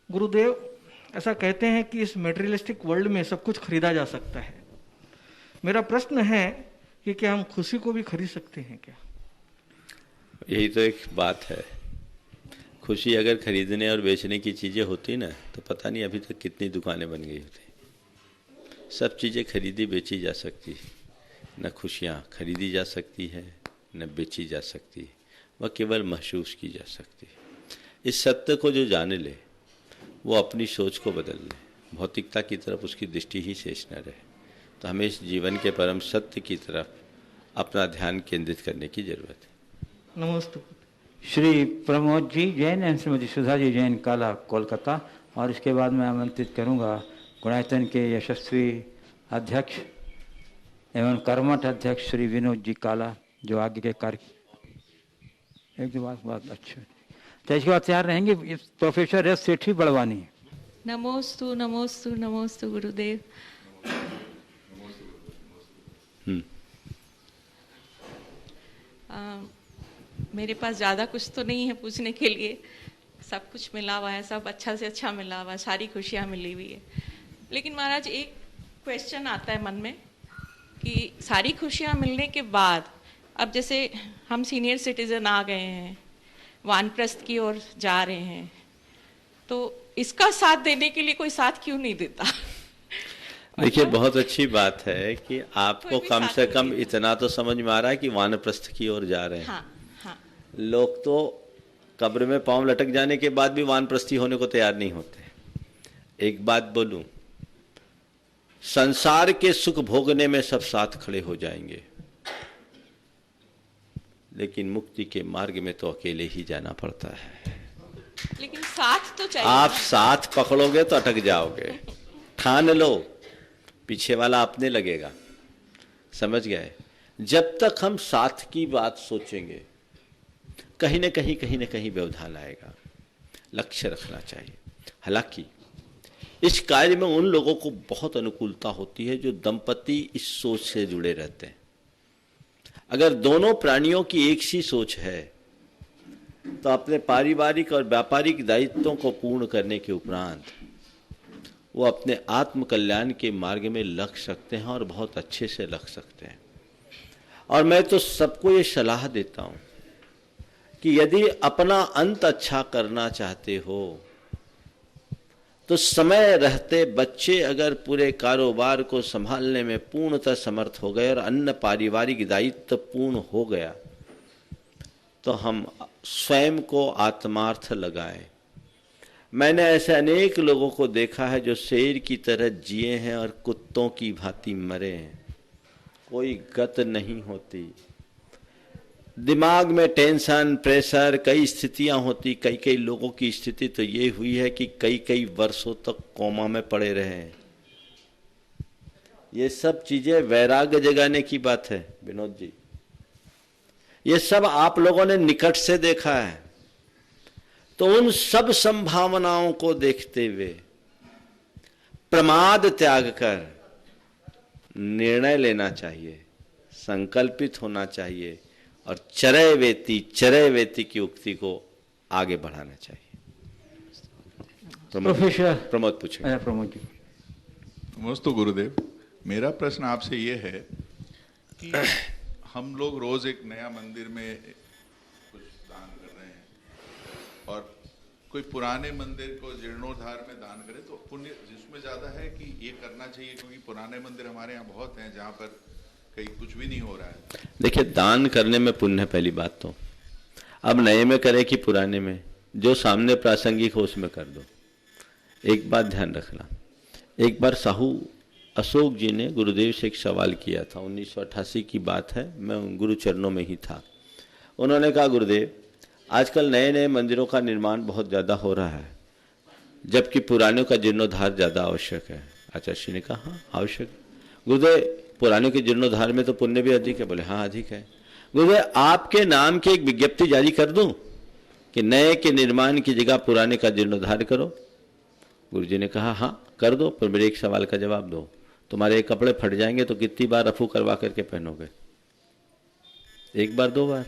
गुरुदेव, ऐसा कहते हैं कि इस मेटेरियलिस्टिक वर्ल्ड में सब कुछ खरीदा जा सकता है। मेरा प्रश्न है कि क्या हम खुशी को भी खरीद सकते हैं क्या? यही तो एक बात है। खुशी अगर खरीदने और बेचने की चीज़ें होती ना तो पता नहीं अभी तक कितनी दुकानें बन गई होती। सब चीज़ें खरीदी बेची जा सकती, न खुशियाँ खरीदी जा सकती है न बेची जा सकती, वह केवल महसूस की जा सकती। इस सत्य को जो जाने ले वो अपनी सोच को बदल ले, भौतिकता की तरफ उसकी दृष्टि ही शेष न रहे। तो हमें इस जीवन के परम सत्य की तरफ अपना ध्यान केंद्रित करने की जरूरत है। नमस्ते। श्री प्रमोद जी जैन एंड श्रीमती सुधा जी जैन काला कोलकाता, और इसके बाद मैं आमंत्रित करूंगा गुणायतन के यशस्वी अध्यक्ष एवं कर्मठ अध्यक्ष श्री विनोद जी काला, जो आगे के कार्य एक दो बात अच्छा। तो इसके बाद तैयार रहेंगे प्रोफेसर एस सेठी बड़वानी। नमोस्तु नमोस्तु नमोस्तु गुरुदेव। मेरे पास ज़्यादा कुछ तो नहीं है पूछने के लिए, सब कुछ मिला हुआ है, सब अच्छा से अच्छा मिला हुआ है, सारी खुशियाँ मिली हुई है। लेकिन महाराज एक क्वेश्चन आता है मन में कि सारी खुशियाँ मिलने के बाद अब जैसे हम सीनियर सिटीजन आ गए हैं, वानप्रस्थ की ओर जा रहे हैं, तो इसका साथ देने के लिए कोई साथ क्यों नहीं देता? देखिए, बहुत अच्छी बात है कि आपको कम से कम इतना तो समझ में आ रहा है कि वानप्रस्थ की ओर जा रहे हैं। हाँ, हाँ। लोग तो कब्र में पांव लटक जाने के बाद भी वानप्रस्थी होने को तैयार नहीं होते। एक बात बोलूं, संसार के सुख भोगने में सब साथ खड़े हो जाएंगे, लेकिन मुक्ति के मार्ग में तो अकेले ही जाना पड़ता है। लेकिन साथ तो चाहिए। आप साथ पकड़ोगे तो अटक जाओगे। ठान लो, पीछे वाला अपने लगेगा। समझ गए? जब तक हम साथ की बात सोचेंगे कहीं न कहीं व्यवधान आएगा। लक्ष्य रखना चाहिए। हालांकि इस कार्य में उन लोगों को बहुत अनुकूलता होती है जो दंपति इस सोच से जुड़े रहते हैं। अगर दोनों प्राणियों की एक सी सोच है तो अपने पारिवारिक और व्यापारिक दायित्वों को पूर्ण करने के उपरांत वो अपने आत्म कल्याण के मार्ग में लग सकते हैं और बहुत अच्छे से लग सकते हैं। और मैं तो सबको ये सलाह देता हूं कि यदि अपना अंत अच्छा करना चाहते हो तो समय रहते बच्चे अगर पूरे कारोबार को संभालने में पूर्णतः समर्थ हो गए और अन्य पारिवारिक दायित्व पूर्ण हो गया तो हम स्वयं को आत्मार्थ लगाएं। मैंने ऐसे अनेक लोगों को देखा है जो शेर की तरह जिए हैं और कुत्तों की भांति मरे हैं। कोई गत नहीं होती। दिमाग में टेंशन, प्रेशर, कई स्थितियां होती। कई लोगों की स्थिति तो ये हुई है कि कई वर्षों तक कोमा में पड़े रहे हैं। ये सब चीजें वैराग्य जगाने की बात है विनोद जी। ये सब आप लोगों ने निकट से देखा है। तो उन सब संभावनाओं को देखते हुए प्रमाद त्याग कर निर्णय लेना चाहिए, संकल्पित होना चाहिए और चरय वेति की उक्ति को आगे बढ़ाना चाहिए। प्रोफेसर प्रमोद पूछेंगे। प्रमोद जी। नमस्ते गुरुदेव। मेरा प्रश्न आपसे ये है कि हम लोग रोज एक नया मंदिर में कुछ दान कर रहे हैं और कोई पुराने मंदिर को जीर्णोद्धार में दान करे तो पुण्य जिसमें ज्यादा है कि ये करना चाहिए, क्योंकि पुराने मंदिर हमारे यहाँ बहुत हैं जहाँ पर कहीं कुछ भी नहीं हो रहा है। देखिए, दान करने में पुण्य पहली बात तो। अब नए में करे कि पुराने में, जो सामने प्रासंगिक हो उसमें कर दो। एक बात ध्यान रखना, एक बार साहू अशोक जी ने गुरुदेव से एक सवाल किया था। 1988 की बात है, मैं गुरु चरणों में ही था। उन्होंने कहा, गुरुदेव आजकल नए नए मंदिरों का निर्माण बहुत ज़्यादा हो रहा है जबकि पुरानों का जीर्णोद्धार ज़्यादा आवश्यक है। आचार्य श्री ने कहा, हाँ आवश्यक। गुरुदेव पुराने के जीर्णोद्धार में तो पुण्य भी अधिक है। बोले हाँ अधिक है। गुरुदेव आपके नाम की एक विज्ञप्ति जारी कर दूं कि नए के निर्माण की जगह पुराने का जीर्णोद्धार करो। गुरुजी ने कहा हाँ कर दो, पर मेरे एक सवाल का जवाब दो, तुम्हारे कपड़े फट जाएंगे तो कितनी बार रफू करवा करके पहनोगे? एक बार, दो बार?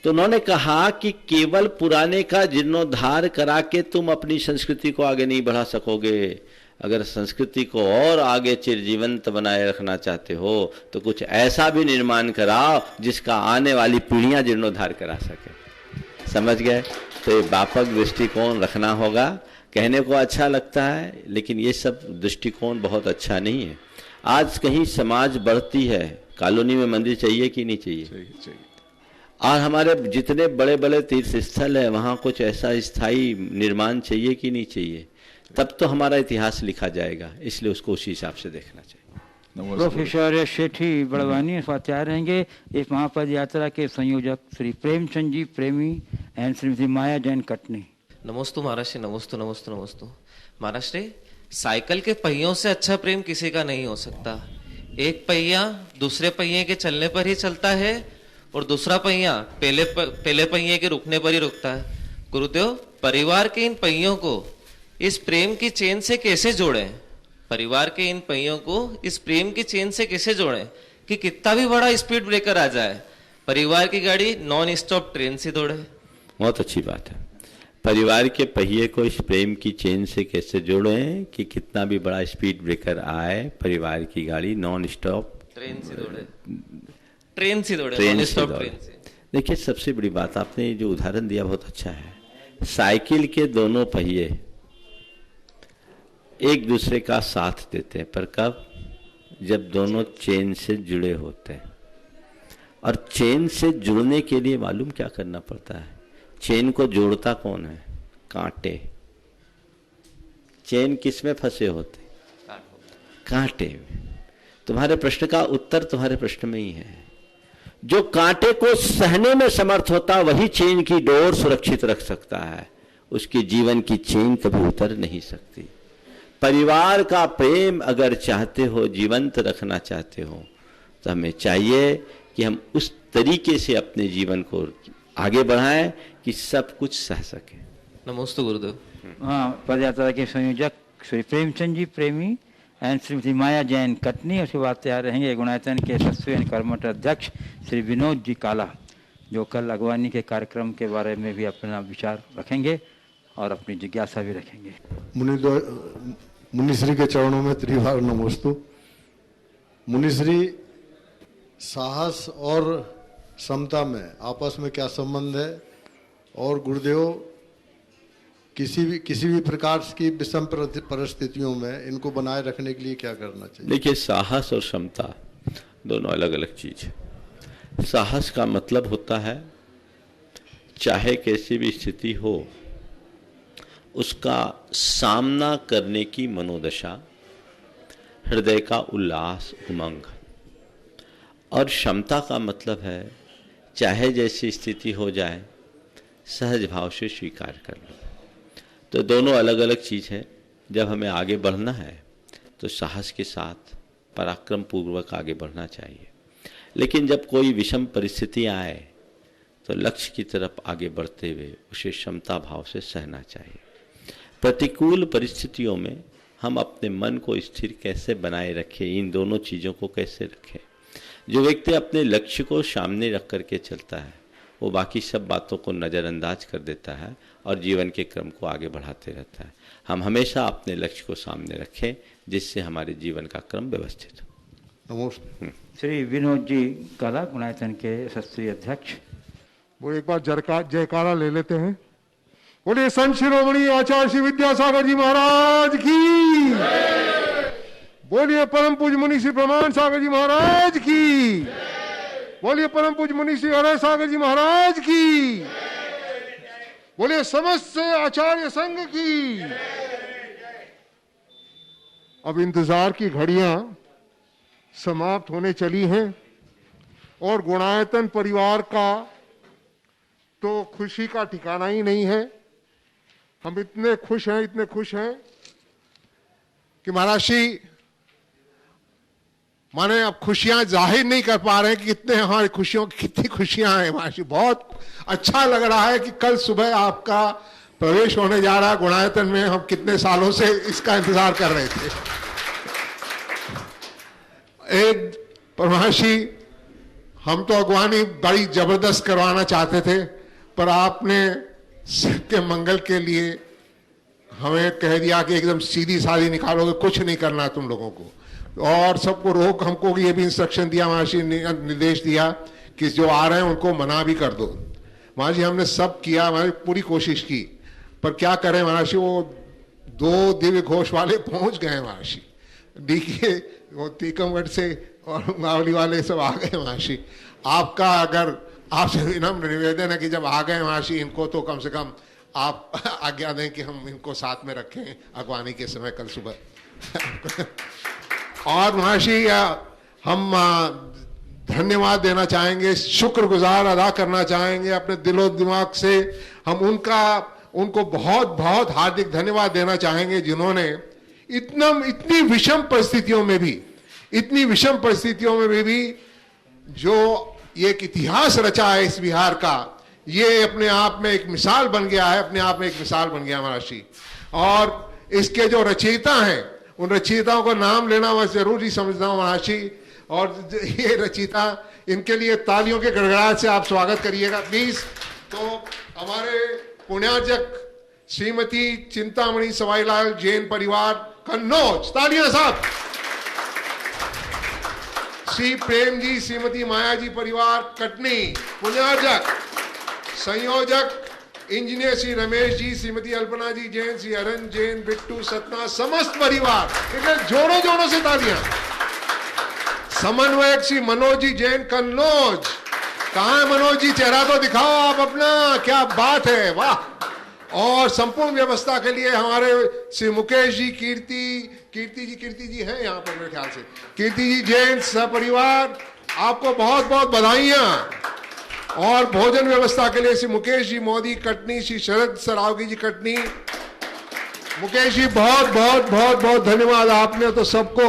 तो उन्होंने कहा कि केवल पुराने का जीर्णोद्धार करा के तुम अपनी संस्कृति को आगे नहीं बढ़ा सकोगे। अगर संस्कृति को और आगे चिरजीवंत बनाए रखना चाहते हो तो कुछ ऐसा भी निर्माण कराओ जिसका आने वाली पीढ़ियां जीर्णोद्धार करा सके। समझ गए? तो ये व्यापक दृष्टिकोण रखना होगा। कहने को अच्छा लगता है लेकिन ये सब दृष्टिकोण बहुत अच्छा नहीं है। आज कहीं समाज बढ़ती है, कॉलोनी में मंदिर चाहिए कि नहीं चाहिए? चाहिए। और हमारे जितने बड़े बड़े तीर्थ स्थल है वहाँ कुछ ऐसा स्थायी निर्माण चाहिए कि नहीं चाहिए? तब तो हमारा इतिहास लिखा जाएगा, इसलिए उसको उसी हिसाब से देखना चाहिए। प्रोफेसर शेठी बड़वानी स्वाध्याय रहेंगे। इस महापद यात्रा के संयोजक श्री प्रेमचंद जी प्रेमी एंड श्रीमती माया जैन कटनी। नमोस्तु महाराज श्री, नमोस्तु नमोस्तु नमोस्तु महाराज श्री। साइकिल के पहियों से अच्छा प्रेम किसी का नहीं हो सकता। एक पहिया दूसरे पहिए के चलने पर ही चलता है और दूसरा पहिया पहले पहिए के रुकने पर ही रुकता है। गुरुदेव, परिवार के इन पहियों को इस प्रेम की चेन से कैसे जोड़ें? परिवार के इन पहियों को इस प्रेम की चेन से कैसे जोड़ें कि कितना भी बड़ा स्पीड ब्रेकर आ जाए परिवार की गाड़ी नॉन स्टॉप ट्रेन से दौड़े? बहुत अच्छी बात है। परिवार के पहिए को इस प्रेम की चेन से कैसे जोड़ें कि कितना भी बड़ा स्पीड ब्रेकर आए परिवार की गाड़ी नॉन स्टॉप ट्रेन से दौड़े। ट्रेन से दौड़े। देखिए, सबसे बड़ी बात आपने जो उदाहरण दिया बहुत अच्छा है। साइकिल के दोनों पहिए एक दूसरे का साथ देते हैं, पर कब? जब दोनों चेन से जुड़े होते हैं। और चेन से जुड़ने के लिए मालूम क्या करना पड़ता है? चेन को जोड़ता कौन है? कांटे। चेन किस में फंसे होते? कांटे में। तुम्हारे प्रश्न का उत्तर तुम्हारे प्रश्न में ही है। जो कांटे को सहने में समर्थ होता वही चेन की डोर सुरक्षित रख सकता है। उसकी जीवन की चेन कभी उतर नहीं सकती। परिवार का प्रेम अगर चाहते हो, जीवंत रखना चाहते हो, तो हमें चाहिए कि हम उस तरीके से अपने जीवन को आगे बढ़ाएं कि सब कुछ सह सके। नमोस्तु गुरुदेव। हाँ, पदयात्रा के संयोजक श्री प्रेमचंद जी प्रेमी एंड श्रीमती माया जैन कटनी। उसके बाद तैयार रहेंगे गुणायतन के यशस्वी एवं कर्मठ अध्यक्ष श्री विनोद जी काला, जो कल अगवानी के कार्यक्रम के बारे में भी अपना विचार रखेंगे और अपनी जिज्ञासा भी रखेंगे। मुनिश्री के चरणों में त्रिवार नमोस्तु। मुनिश्री, साहस और समता में आपस में क्या संबंध है? और गुरुदेव, किसी भी प्रकार की विषम परिस्थितियों में इनको बनाए रखने के लिए क्या करना चाहिए? देखिए, साहस और क्षमता दोनों अलग अलग चीज है। साहस का मतलब होता है चाहे कैसी भी स्थिति हो उसका सामना करने की मनोदशा, हृदय का उल्लास, उमंग। और क्षमता का मतलब है चाहे जैसी स्थिति हो जाए सहज भाव से स्वीकार कर लो। तो दोनों अलग अलग चीज है। जब हमें आगे बढ़ना है तो साहस के साथ पराक्रम पूर्वक आगे बढ़ना चाहिए, लेकिन जब कोई विषम परिस्थिति आए तो लक्ष्य की तरफ आगे बढ़ते हुए उसे क्षमता भाव से सहना चाहिए। प्रतिकूल परिस्थितियों में हम अपने मन को स्थिर कैसे बनाए रखें, इन दोनों चीज़ों को कैसे रखें। जो व्यक्ति अपने लक्ष्य को सामने रख करके चलता है वो बाकी सब बातों को नज़रअंदाज कर देता है और जीवन के क्रम को आगे बढ़ाते रहता है। हम हमेशा अपने लक्ष्य को सामने रखें जिससे हमारे जीवन का क्रम व्यवस्थित हो। नमस्ते। श्री विनोद जी काला, गुणायतन के यशस्वी अध्यक्ष। वो एक बार जयकारा ले लेते हैं। बोलिए संत शिरोमणि आचार्य श्री विद्यासागर जी महाराज की, बोलिए परम पूज्य मुनि श्री प्रमाण सागर जी महाराज की, बोलिए परम पूज्य मुनि श्री हरे सागर जी महाराज की, बोलिए समस्त आचार्य संघ की। अब इंतजार की घड़ियां समाप्त होने चली हैं और गुणायतन परिवार का तो खुशी का ठिकाना ही नहीं है। हम इतने खुश हैं कि महाराज श्री माने अब खुशियां जाहिर नहीं कर पा रहे हैं कि कितने हमारी खुशियों की कितनी खुशियां हैं महाशय। बहुत अच्छा लग रहा है कि कल सुबह आपका प्रवेश होने जा रहा है गुणायतन में। हम कितने सालों से इसका इंतजार कर रहे थे। एक परमाशी, हम तो अगवानी बड़ी जबरदस्त करवाना चाहते थे, पर आपने सबके मंगल के लिए हमें कह दिया कि एकदम सीधी सादी निकालोगे, कुछ नहीं करना तुम लोगों को। और सबको रोक, हमको ये भी इंस्ट्रक्शन दिया महाशय, निर्देश दिया कि जो आ रहे हैं उनको मना भी कर दो। महाशय हमने सब किया, महाशय पूरी कोशिश की, पर क्या करें महाशय, वो 2 दिव्य घोष वाले पहुंच गए महाशय। देखिए वो टीकमगढ़ से और मावली वाले सब आ गए महाशय। आपका अगर आपसे विनम्र निवेदन है कि जब आ गए महाशय इनको, तो कम से कम आप आज्ञा दें कि हम इनको साथ में रखें अगवानी के समय कल सुबह। और महाशय हम धन्यवाद देना चाहेंगे, शुक्रगुजार अदा करना चाहेंगे अपने दिलो दिमाग से। हम उनको बहुत बहुत हार्दिक धन्यवाद देना चाहेंगे जिन्होंने इतनी विषम परिस्थितियों में भी जो ये एक इतिहास रचा है इस बिहार का, ये अपने आप में एक मिसाल बन गया है, महाशय। और इसके जो रचयिता हैं, उन रचयिताओं का नाम लेना मैं जरूरी समझता हूँ महाशय। और ये रचयिता, इनके लिए तालियों के गड़गड़ाहट से आप स्वागत करिएगा प्लीज। तो हमारे पुण्यार्जक श्रीमती चिंतामणि सवाईलाल जैन परिवार कन्नौज, तालियां साहब। श्री प्रेम जी श्रीमती माया जी परिवार कटनी पुण्यार्जक। संयोजक इंजीनियर श्री रमेश जी, श्रीमती अल्पना जी जैन, श्री अरन जैन, बिट्टू सतना, समस्त परिवार, जोरों जोरों से तालियां। समन्वयक श्री मनोज जी जैन कन्नौज। कहां है मनोज जी, चेहरा तो दिखाओ आप अपना, क्या बात है, वाह। और संपूर्ण व्यवस्था के लिए हमारे श्री मुकेश जी, कीर्ति जी हैं यहाँ पर मेरे ख्याल से, कीर्ति जी जैन सपरिवार, आपको बहुत बहुत बधाइयां। और भोजन व्यवस्था के लिए श्री मुकेश जी मोदी कटनी, श्री शरद सरावगी जी कटनी। मुकेश जी बहुत बहुत बहुत बहुत धन्यवाद, आपने तो सबको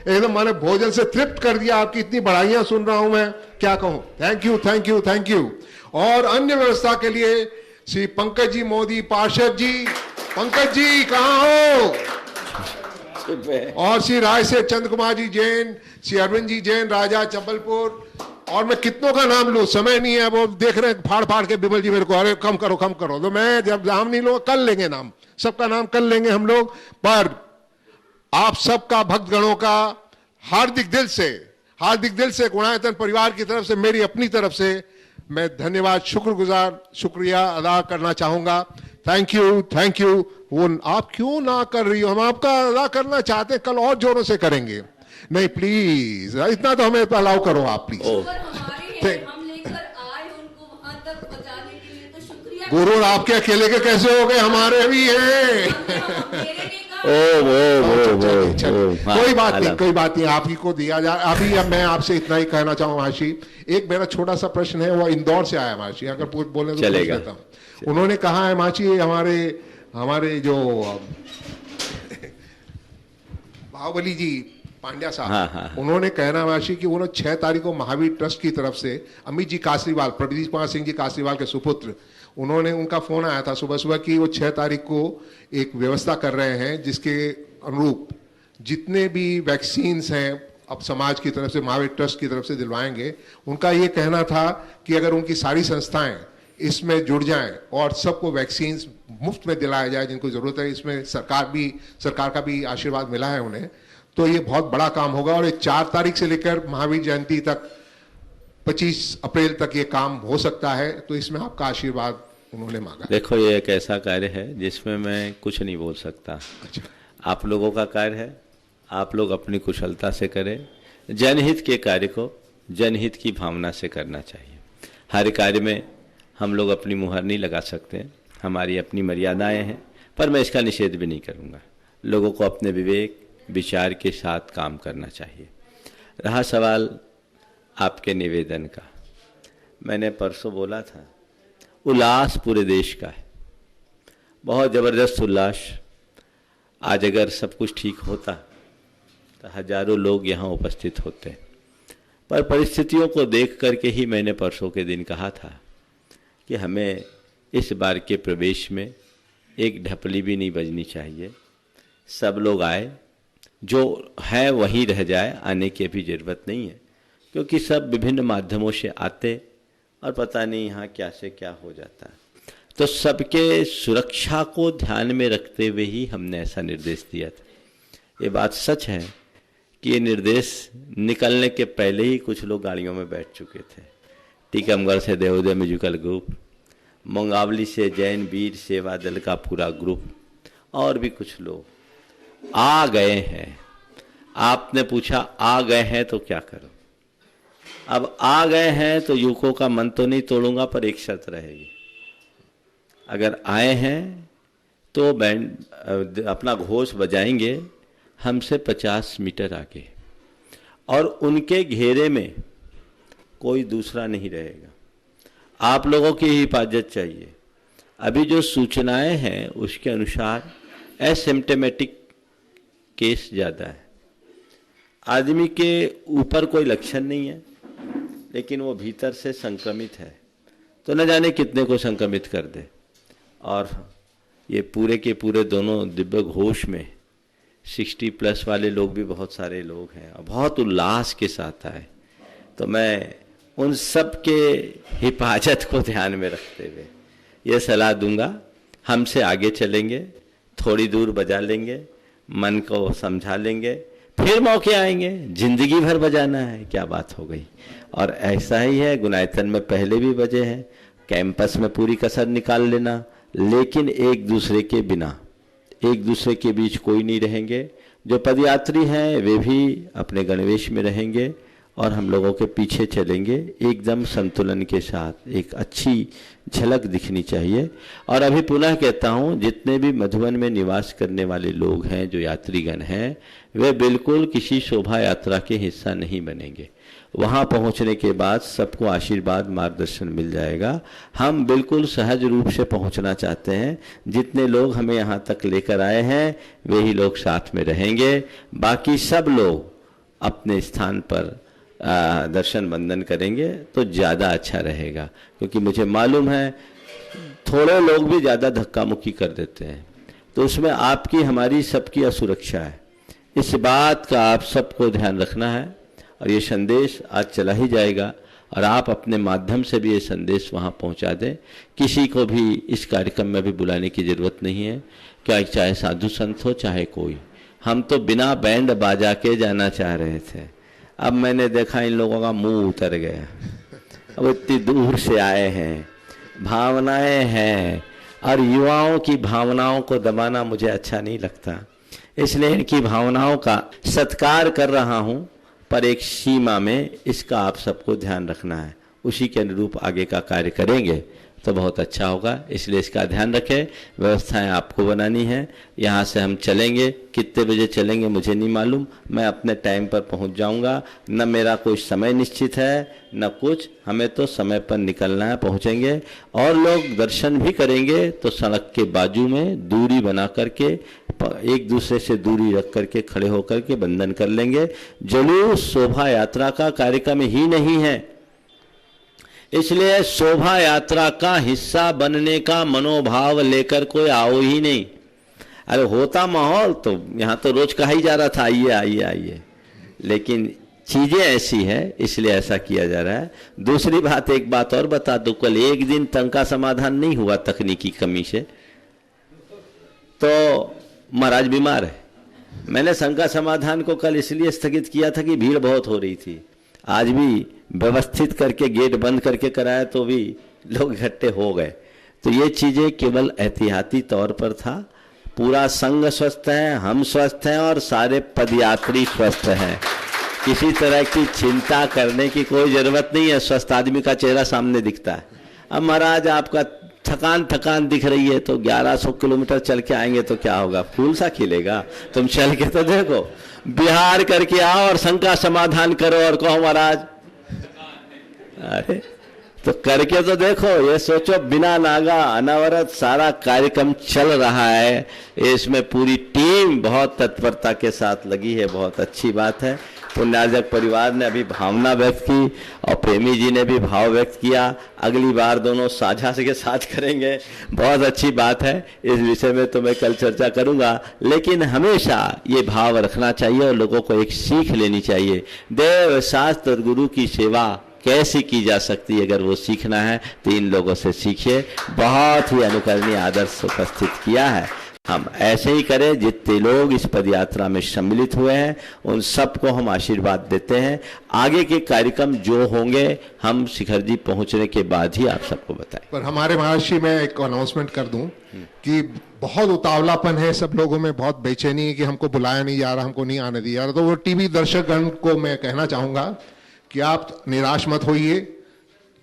एकदम माने भोजन से तृप्त कर दिया। आपकी इतनी बड़ाइयां सुन रहा हूं मैं, क्या कहूं, थैंक यू। और अन्य व्यवस्था के लिए श्री पंकज जी मोदी पार्षद जी, पंकज जी कहाँ हो, और श्री राय से चंद्र कुमार जी जैन, श्री अरविंद जी जैन राजा चबलपुर। और मैं कितनों का नाम लूं, समय नहीं है, वो देख रहे हैं फाड़ के बिमल जी मेरे को, अरे कम करो। तो मैं जब नाम नहीं लूंगा, कल लेंगे नाम, सबका नाम कल लेंगे हम लोग। पर आप सबका भक्तगणों का हार्दिक दिल से गुणायतन परिवार की तरफ से, मेरी अपनी तरफ से मैं धन्यवाद, शुक्रिया अदा करना चाहूंगा। Thank you. वो आप क्यों ना कर रही हो, हम आपका अदा करना चाहते हैं, कल और जोरों से करेंगे। नहीं प्लीज, इतना तो हमें अलाउ करो आप प्लीज। गुरु आपके अकेले के कैसे हो गए, हमारे भी हैं। कोई बात नहीं, आप ही को दिया जा। अभी अब मैं आपसे इतना ही कहना चाहूँ महाशय, एक मेरा छोटा सा प्रश्न है, वो इंदौर से आया महाशय, अगर बोले तो पूछ लेता हूँ। उन्होंने कहा है महाशय, हमारे जो बाहुबली जी पांड्या साहब, उन्होंने कहना महाशय कि उन्होंने 6 तारीख को महावीर ट्रस्ट की तरफ से अमित जी कासरीवाल, प्रदीप कुमार सिंह जी कासरीवाल के सुपुत्र, उनका फोन आया था सुबह कि वो 6 तारीख को एक व्यवस्था कर रहे हैं जिसके अनुरूप जितने भी वैक्सीन्स हैं अब समाज की तरफ से, महावीर ट्रस्ट की तरफ से दिलवाएंगे। उनका ये कहना था कि अगर उनकी सारी संस्थाएं इसमें जुड़ जाएं और सबको वैक्सीन्स मुफ्त में दिलाया जाए जिनको जरूरत है, इसमें सरकार का भी आशीर्वाद मिला है उन्हें, तो ये बहुत बड़ा काम होगा। और 4 तारीख से लेकर महावीर जयंती तक 25 अप्रैल तक ये काम हो सकता है, तो इसमें आपका आशीर्वाद उन्होंने मांगा। देखो, ये एक ऐसा कार्य है जिसमें मैं कुछ नहीं बोल सकता। अच्छा। आप लोगों का कार्य है, आप लोग अपनी कुशलता से करें। जनहित के कार्य को जनहित की भावना से करना चाहिए। हर कार्य में हम लोग अपनी मुहर नहीं लगा सकते, हमारी अपनी मर्यादाएं हैं, पर मैं इसका निषेध भी नहीं करूंगा। लोगों को अपने विवेक विचार के साथ काम करना चाहिए। रहा सवाल आपके निवेदन का, मैंने परसों बोला था, उल्लास पूरे देश का है, बहुत ज़बरदस्त उल्लास। आज अगर सब कुछ ठीक होता तो हजारों लोग यहाँ उपस्थित होते हैं। पर परिस्थितियों को देख करके ही मैंने परसों के दिन कहा था कि हमें इस बार के प्रवेश में एक ढपली भी नहीं बजनी चाहिए। सब लोग आए, जो है वहीं रह जाए, आने की अभी ज़रूरत नहीं है, क्योंकि सब विभिन्न माध्यमों से आते और पता नहीं यहाँ क्या से क्या हो जाता है। तो सबके सुरक्षा को ध्यान में रखते हुए ही हमने ऐसा निर्देश दिया था। ये बात सच है कि ये निर्देश निकलने के पहले ही कुछ लोग गाड़ियों में बैठ चुके थे। टीकमगढ़ से देवोदय म्यूजिकल ग्रुप, मंगावली से जैन वीर सेवा दल का पूरा ग्रुप और भी कुछ लोग आ गए हैं। आपने पूछा आ गए हैं तो क्या करो? अब आ गए हैं तो युवकों का मन तो नहीं तोड़ूंगा, पर एक शर्त रहेगी। अगर आए हैं तो बैंड अपना घोष बजाएंगे हमसे 50 मीटर आगे, और उनके घेरे में कोई दूसरा नहीं रहेगा। आप लोगों की हिफाजत चाहिए। अभी जो सूचनाएं हैं उसके अनुसार एसिम्प्टोमेटिक केस ज़्यादा है। आदमी के ऊपर कोई लक्षण नहीं है, लेकिन वो भीतर से संक्रमित है, तो न जाने कितने को संक्रमित कर दे। और ये पूरे के पूरे दोनों दिव्य घोष में 60+ वाले लोग भी बहुत सारे लोग हैं और बहुत उल्लास के साथ आए। तो मैं उन सब के हिफाजत को ध्यान में रखते हुए ये सलाह दूंगा, हमसे आगे चलेंगे, थोड़ी दूर बजा लेंगे, मन को समझा लेंगे, फिर मौके आएंगे। जिंदगी भर बजाना है, क्या बात हो गई। और ऐसा ही है, गुनायतन में पहले भी बजे हैं, कैंपस में पूरी कसर निकाल लेना, लेकिन एक दूसरे के बिना, एक दूसरे के बीच कोई नहीं रहेंगे। जो पदयात्री हैं वे भी अपने गणवेश में रहेंगे और हम लोगों के पीछे चलेंगे, एकदम संतुलन के साथ। एक अच्छी झलक दिखनी चाहिए। और अभी पुनः कहता हूँ, जितने भी मधुबन में निवास करने वाले लोग हैं, जो यात्रीगण हैं, वे बिल्कुल किसी शोभा यात्रा के हिस्सा नहीं बनेंगे। वहाँ पहुँचने के बाद सबको आशीर्वाद मार्गदर्शन मिल जाएगा। हम बिल्कुल सहज रूप से पहुँचना चाहते हैं। जितने लोग हमें यहाँ तक लेकर आए हैं वही लोग साथ में रहेंगे। बाकी सब लोग अपने स्थान पर दर्शन वंदन करेंगे तो ज़्यादा अच्छा रहेगा, क्योंकि मुझे मालूम है थोड़े लोग भी ज़्यादा धक्का मुक्की कर देते हैं, तो उसमें आपकी हमारी सबकी असुरक्षा है। इस बात का आप सबको ध्यान रखना है। और ये संदेश आज चला ही जाएगा और आप अपने माध्यम से भी ये संदेश वहाँ पहुँचा दें। किसी को भी इस कार्यक्रम में भी बुलाने की ज़रूरत नहीं है, क्या चाहे साधु संत हो चाहे कोई। हम तो बिना बैंड बाजा के जाना चाह रहे थे, अब मैंने देखा इन लोगों का मुंह उतर गया। अब इतनी दूर से आए हैं, भावनाएं हैं, और युवाओं की भावनाओं को दबाना मुझे अच्छा नहीं लगता, इसलिए इनकी भावनाओं का सत्कार कर रहा हूं, पर एक सीमा में इसका आप सबको ध्यान रखना है। उसी के अनुरूप आगे का कार्य करेंगे तो बहुत अच्छा होगा, इसलिए इसका ध्यान रखें। व्यवस्थाएं आपको बनानी है। यहाँ से हम चलेंगे, कितने बजे चलेंगे मुझे नहीं मालूम, मैं अपने टाइम पर पहुँच जाऊँगा। न मेरा कोई समय निश्चित है न कुछ, हमें तो समय पर निकलना है, पहुँचेंगे। और लोग दर्शन भी करेंगे तो सड़क के बाजू में दूरी बना करके, एक दूसरे से दूरी रख करके, खड़े होकर के वंदन कर लेंगे। जुलूस शोभा यात्रा का कार्यक्रम ही नहीं है, इसलिए शोभा यात्रा का हिस्सा बनने का मनोभाव लेकर कोई आओ ही नहीं। अरे होता माहौल तो यहाँ तो रोज कहा ही जा रहा था आइए आइए आइए, लेकिन चीजें ऐसी है इसलिए ऐसा किया जा रहा है। दूसरी बात, एक बात और बता दूं, कल एक दिन तंग का समाधान नहीं हुआ तकनीकी कमी से, तो महाराज बीमार है। मैंने शंका समाधान को कल इसलिए स्थगित किया था कि भीड़ बहुत हो रही थी। आज भी व्यवस्थित करके गेट बंद करके कराया तो भी लोग इकट्ठे हो गए। तो ये चीजें केवल एहतियाती तौर पर था। पूरा संघ स्वस्थ है, हम स्वस्थ हैं और सारे पदयात्री स्वस्थ हैं। किसी तरह की चिंता करने की कोई जरूरत नहीं है। स्वस्थ आदमी का चेहरा सामने दिखता है। अब महाराज आपका थकान दिख रही है तो 1100 किलोमीटर चल के आएंगे तो क्या होगा, फूल सा खिलेगा। तुम चल के तो देखो, बिहार करके आओ और शंका समाधान करो और कहो महाराज। अरे तो करके तो देखो, ये सोचो बिना नागा अनवरत सारा कार्यक्रम चल रहा है, इसमें पूरी टीम बहुत तत्परता के साथ लगी है, बहुत अच्छी बात है। पुण्यार्जक परिवार ने अभी भावना व्यक्त की और प्रेमी जी ने भी भाव व्यक्त किया। अगली बार दोनों साझा के साथ करेंगे, बहुत अच्छी बात है। इस विषय में तो मैं कल चर्चा करूंगा, लेकिन हमेशा ये भाव रखना चाहिए और लोगों को एक सीख लेनी चाहिए। देव शास्त्र और गुरु की सेवा कैसी की जा सकती है, अगर वो सीखना है तो इन लोगों से सीखिए। बहुत ही अनुकरणीय आदर्श उपस्थित किया है। हम ऐसे ही करें, जितने लोग इस पद यात्रा में सम्मिलित हुए हैं उन सबको हम आशीर्वाद देते हैं। आगे के कार्यक्रम जो होंगे हम शिखर जी पहुंचने के बाद ही आप सबको बताएं। पर हमारे महर्षि में एक अनाउंसमेंट कर दूं कि बहुत उतावलापन है सब लोगों में, बहुत बेचैनी है कि हमको बुलाया नहीं जा रहा, हमको नहीं आने दिया जा रहा। तो वो टीवी दर्शकगण को मैं कहना चाहूंगा कि आप निराश मत होइए,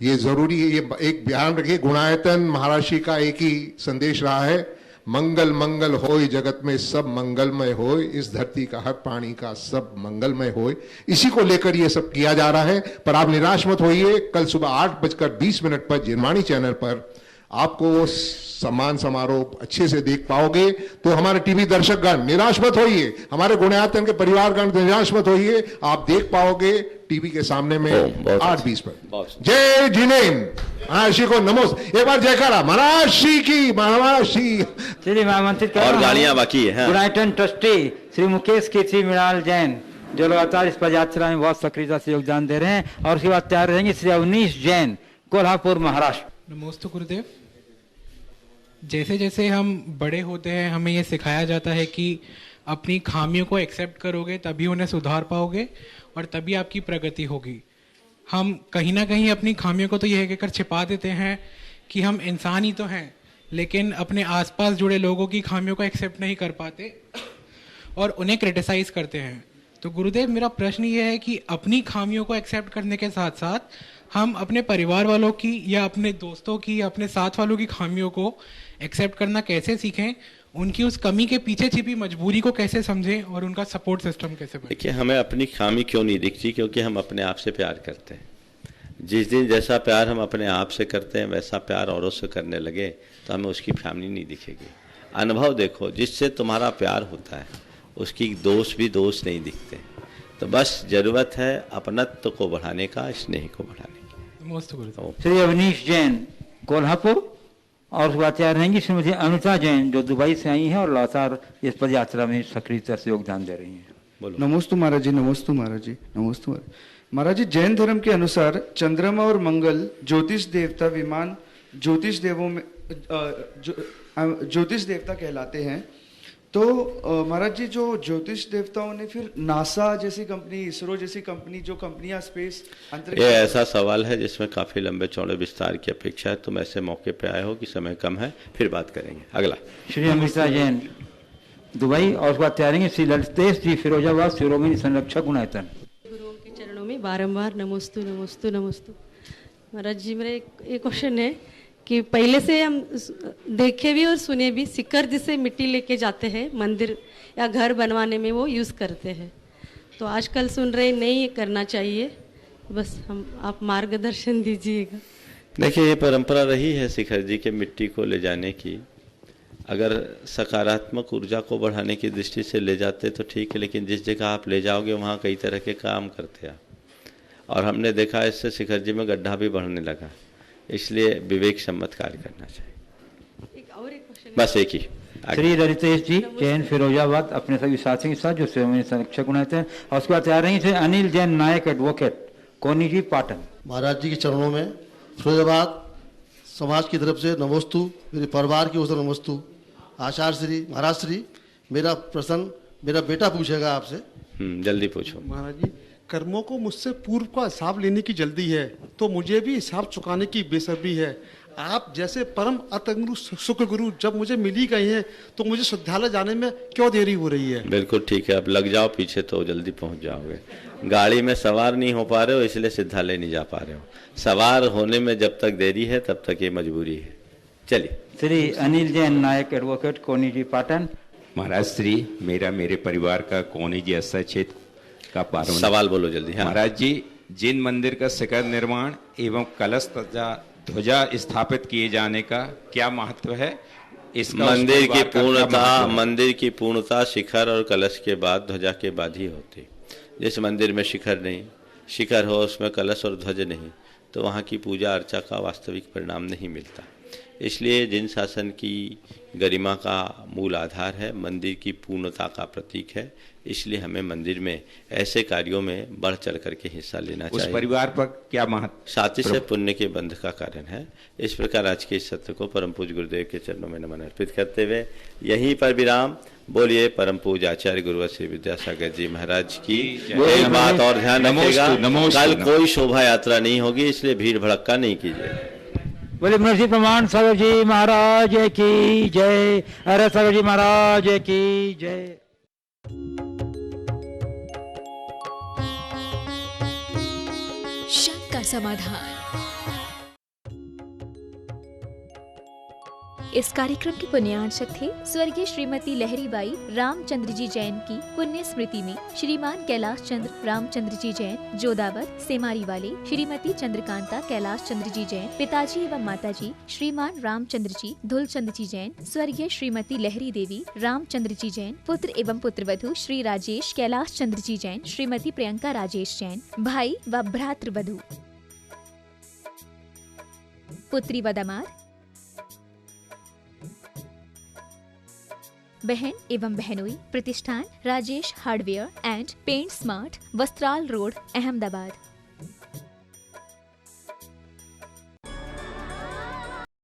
ये जरूरी है। ये एक ध्यान रखिए, गुणायतन महर्षि का एक ही संदेश रहा है, मंगल मंगल होय जगत में सब मंगलमय होय, इस धरती का हर प्राणी का सब मंगलमय होय। इसी को लेकर ये सब किया जा रहा है। पर आप निराश मत होइए, कल सुबह 8:20 पर जिनवाणी चैनल पर आपको वो सम्मान समारोह अच्छे से देख पाओगे। तो हमारे टीवी दर्शकगण निराश मत होइए, हमारे गुणायतन के परिवारगण निराश मत होइए, आप देख पाओगे टीवी के सामने में 8:20 पर। जय जिनेन्द्र महर्षि को नमोस्त। एक बार जयकारा महर्षि की, महर्षि। श्री आमंत्रित और गाड़ियां बाकी है। गुणायतन ट्रस्टी श्री मुकेश केसरी मृणाल जैन जो लगातार इस पद यात्रा में बहुत सक्रियता से योगदान दे रहे हैं, और उसके बाद तैयार रहेंगे श्री अवनीश जैन कोल्हापुर महाराष्ट्र। नमस्ते गुरुदेव। जैसे जैसे हम बड़े होते हैं हमें ये सिखाया जाता है कि अपनी खामियों को एक्सेप्ट करोगे तभी उन्हें सुधार पाओगे और तभी आपकी प्रगति होगी। हम कहीं ना कहीं अपनी खामियों को तो यह कहकर छिपा देते हैं कि हम इंसान ही तो हैं, लेकिन अपने आसपास जुड़े लोगों की खामियों को एक्सेप्ट नहीं कर पाते और उन्हें क्रिटिसाइज करते हैं। तो गुरुदेव मेरा प्रश्न ये है कि अपनी खामियों को एक्सेप्ट करने के साथ साथ हम अपने परिवार वालों की या अपने दोस्तों की या अपने साथ वालों की खामियों को एक्सेप्ट करना कैसे सीखें, उनकी उस कमी के पीछे छिपी मजबूरी को कैसे समझें और उनका सपोर्ट सिस्टम कैसे बनाएं। देखिए, हमें अपनी खामी क्यों नहीं दिखती, क्योंकि हम अपने आप से प्यार करते हैं। जिस दिन जैसा प्यार हम अपने आप से करते हैं वैसा प्यार औरों से करने लगे तो हमें उसकी खामी नहीं दिखेगी। अनुभव देखो, जिससे तुम्हारा प्यार होता है उसकी दोष भी दोष नहीं दिखते। तो बस जरूरत है अपनत्व को बढ़ाने का, स्नेह को बढ़ाने की। श्री अवनीश जैन कोल्हापुर, और उसके बाद तैयार रहेंगी श्रीमती अनिता जैन जो दुबई से आई हैं और लगातार इस पद यात्रा में सक्रियता से योगदान दे रही हैं। नमोस्तु महाराज जी, नमोस्तु महाराज जी, नमोस्तु महाराज जी। जैन धर्म के अनुसार चंद्रमा और मंगल ज्योतिष देवता विमान ज्योतिष देवों में ज्योतिष देवता कहलाते हैं। तो महाराज जी, जो ज्योतिष देवताओं ने फिर नासा जैसी कंपनी, इसरो जैसी कंपनी, जो कंपनियां स्पेस ये ऐसा सवाल है जिसमें काफी लंबे चौड़े विस्तार की अपेक्षा है। तुम ऐसे मौके पे आए हो कि समय कम है, फिर बात करेंगे। अगला श्री अमृता जैन दुबई, और उसके बाद तैयार श्री ललितेश जी फिरोजाबाद शिरोमणि संरक्षक गुणायतन। गुरुओं के चरणों में बारंबार नमोस्तु नमोस्तु नमोस्तु। महाराज जी, मेरा एक क्वेश्चन है कि पहले से हम देखे भी और सुने भी, सिक्कर जिसे मिट्टी लेके जाते हैं मंदिर या घर बनवाने में वो यूज़ करते हैं, तो आजकल सुन रहे नहीं करना चाहिए, बस आप मार्गदर्शन दीजिएगा। देखिए, ये परंपरा रही है शिखर जी के मिट्टी को ले जाने की। अगर सकारात्मक ऊर्जा को बढ़ाने की दृष्टि से ले जाते तो ठीक है, लेकिन जिस जगह आप ले जाओगे वहाँ कई तरह के काम करते हैं और हमने देखा इससे शिखर जी में गड्ढा भी बढ़ने लगा। इसलिए विवेक सम्मत कार्य करना चाहिए। बस एक ही। श्री ललितेश जी जैन फिरोजाबाद अपने सभी साथियों के साथ जो शिरोमणि संरक्षक गुणायतन हैं, और उसके बाद तैयार रहेंगे अनिल जैन नायक एडवोकेट कोनी जी पाटन। महाराज जी के चरणों में फिरोजाबाद समाज की तरफ से नमोस्तु, मेरे परिवार की ओर से नमोस्तु। आचार्य श्री महाराज श्री, मेरा प्रश्न मेरा बेटा पूछेगा आपसे। जल्दी पूछो। महाराज जी, कर्मों को मुझसे पूर्व का हिसाब लेने की जल्दी है, तो मुझे भी हिसाब चुकाने की बेसब्री है। आप जैसे परम अतंगुरु सुख गुरु जब मुझे मिली गई हैं, तो मुझे विद्यालय जाने में क्यों देरी हो रही है? बिल्कुल ठीक है, अब लग जाओ पीछे तो जल्दी पहुंच जाओगे। गाड़ी में सवार नहीं हो पा रहे हो इसलिए सिद्धालय नहीं जा पा रहे हो। सवार होने में जब तक देरी है तब तक ये मजबूरी है। चलिए। श्री अनिल जैन नायक एडवोकेट कोनी जी पाटन। महाराज श्री, मेरे परिवार का कोनी जी अस्सा क्षेत्र का पार्वण। सवाल बोलो जल्दी। हाँ। महाराज जी, जिन मंदिर का शिखर निर्माण एवं कलश तथा ध्वजा स्थापित किए जाने का क्या महत्व है? इसका मंदिर की पूर्णता शिखर और कलश के बाद, ध्वजा के बाद ही होती। जिस मंदिर में शिखर नहीं, शिखर हो उसमें कलश और ध्वज नहीं, तो वहाँ की पूजा अर्चा का वास्तविक परिणाम नहीं मिलता। इसलिए जिन शासन की गरिमा का मूल आधार है, मंदिर की पूर्णता का प्रतीक है, इसलिए हमें मंदिर में ऐसे कार्यों में बढ़ चढ़ करके हिस्सा लेना चाहिए। उस परिवार पर क्या महत्व? साथी से पुण्य के बंध का कारण है। इस प्रकार आज के इस सत्र को परम पूज्य गुरुदेव के चरणों में नमन अर्पित करते हुए यहीं पर विराम। बोलिए परम पूज्य आचार्य गुरुवर श्री विद्यासागर जी महाराज की। एक बात और ध्यान रखिएगा, कल कोई शोभा यात्रा नहीं होगी, इसलिए भीड़ भड़क्का नहीं कीजिए। बोले महर्षि प्रमाण सागर जी महाराज की जय, अरे सागर जी महाराज की जय। शंका समाधान। इस कार्यक्रम के पुण्यार्चक थे स्वर्गीय श्रीमती लहरीबाई रामचंद्र जी जैन की पुण्य स्मृति में श्रीमान कैलाश चंद्र रामचंद्र जी जैन जोदावर सेमारी वाले, श्रीमती चंद्रकांता कैलाश चंद्र जी जैन पिताजी एवं माताजी श्रीमान रामचंद्र जी धुलचंद जी जैन, स्वर्गीय श्रीमती लहरी देवी रामचंद्र जी जैन पुत्र एवं पुत्रवधु श्री राजेश कैलाश चंद्र जी जैन, श्रीमती प्रियंका राजेश जैन भाई व भ्रातृवधु, पुत्री व दामाद, बहन एवं बहनोई, प्रतिष्ठान Rajesh hardware and paint smart, Vastral road, Ahmedabad.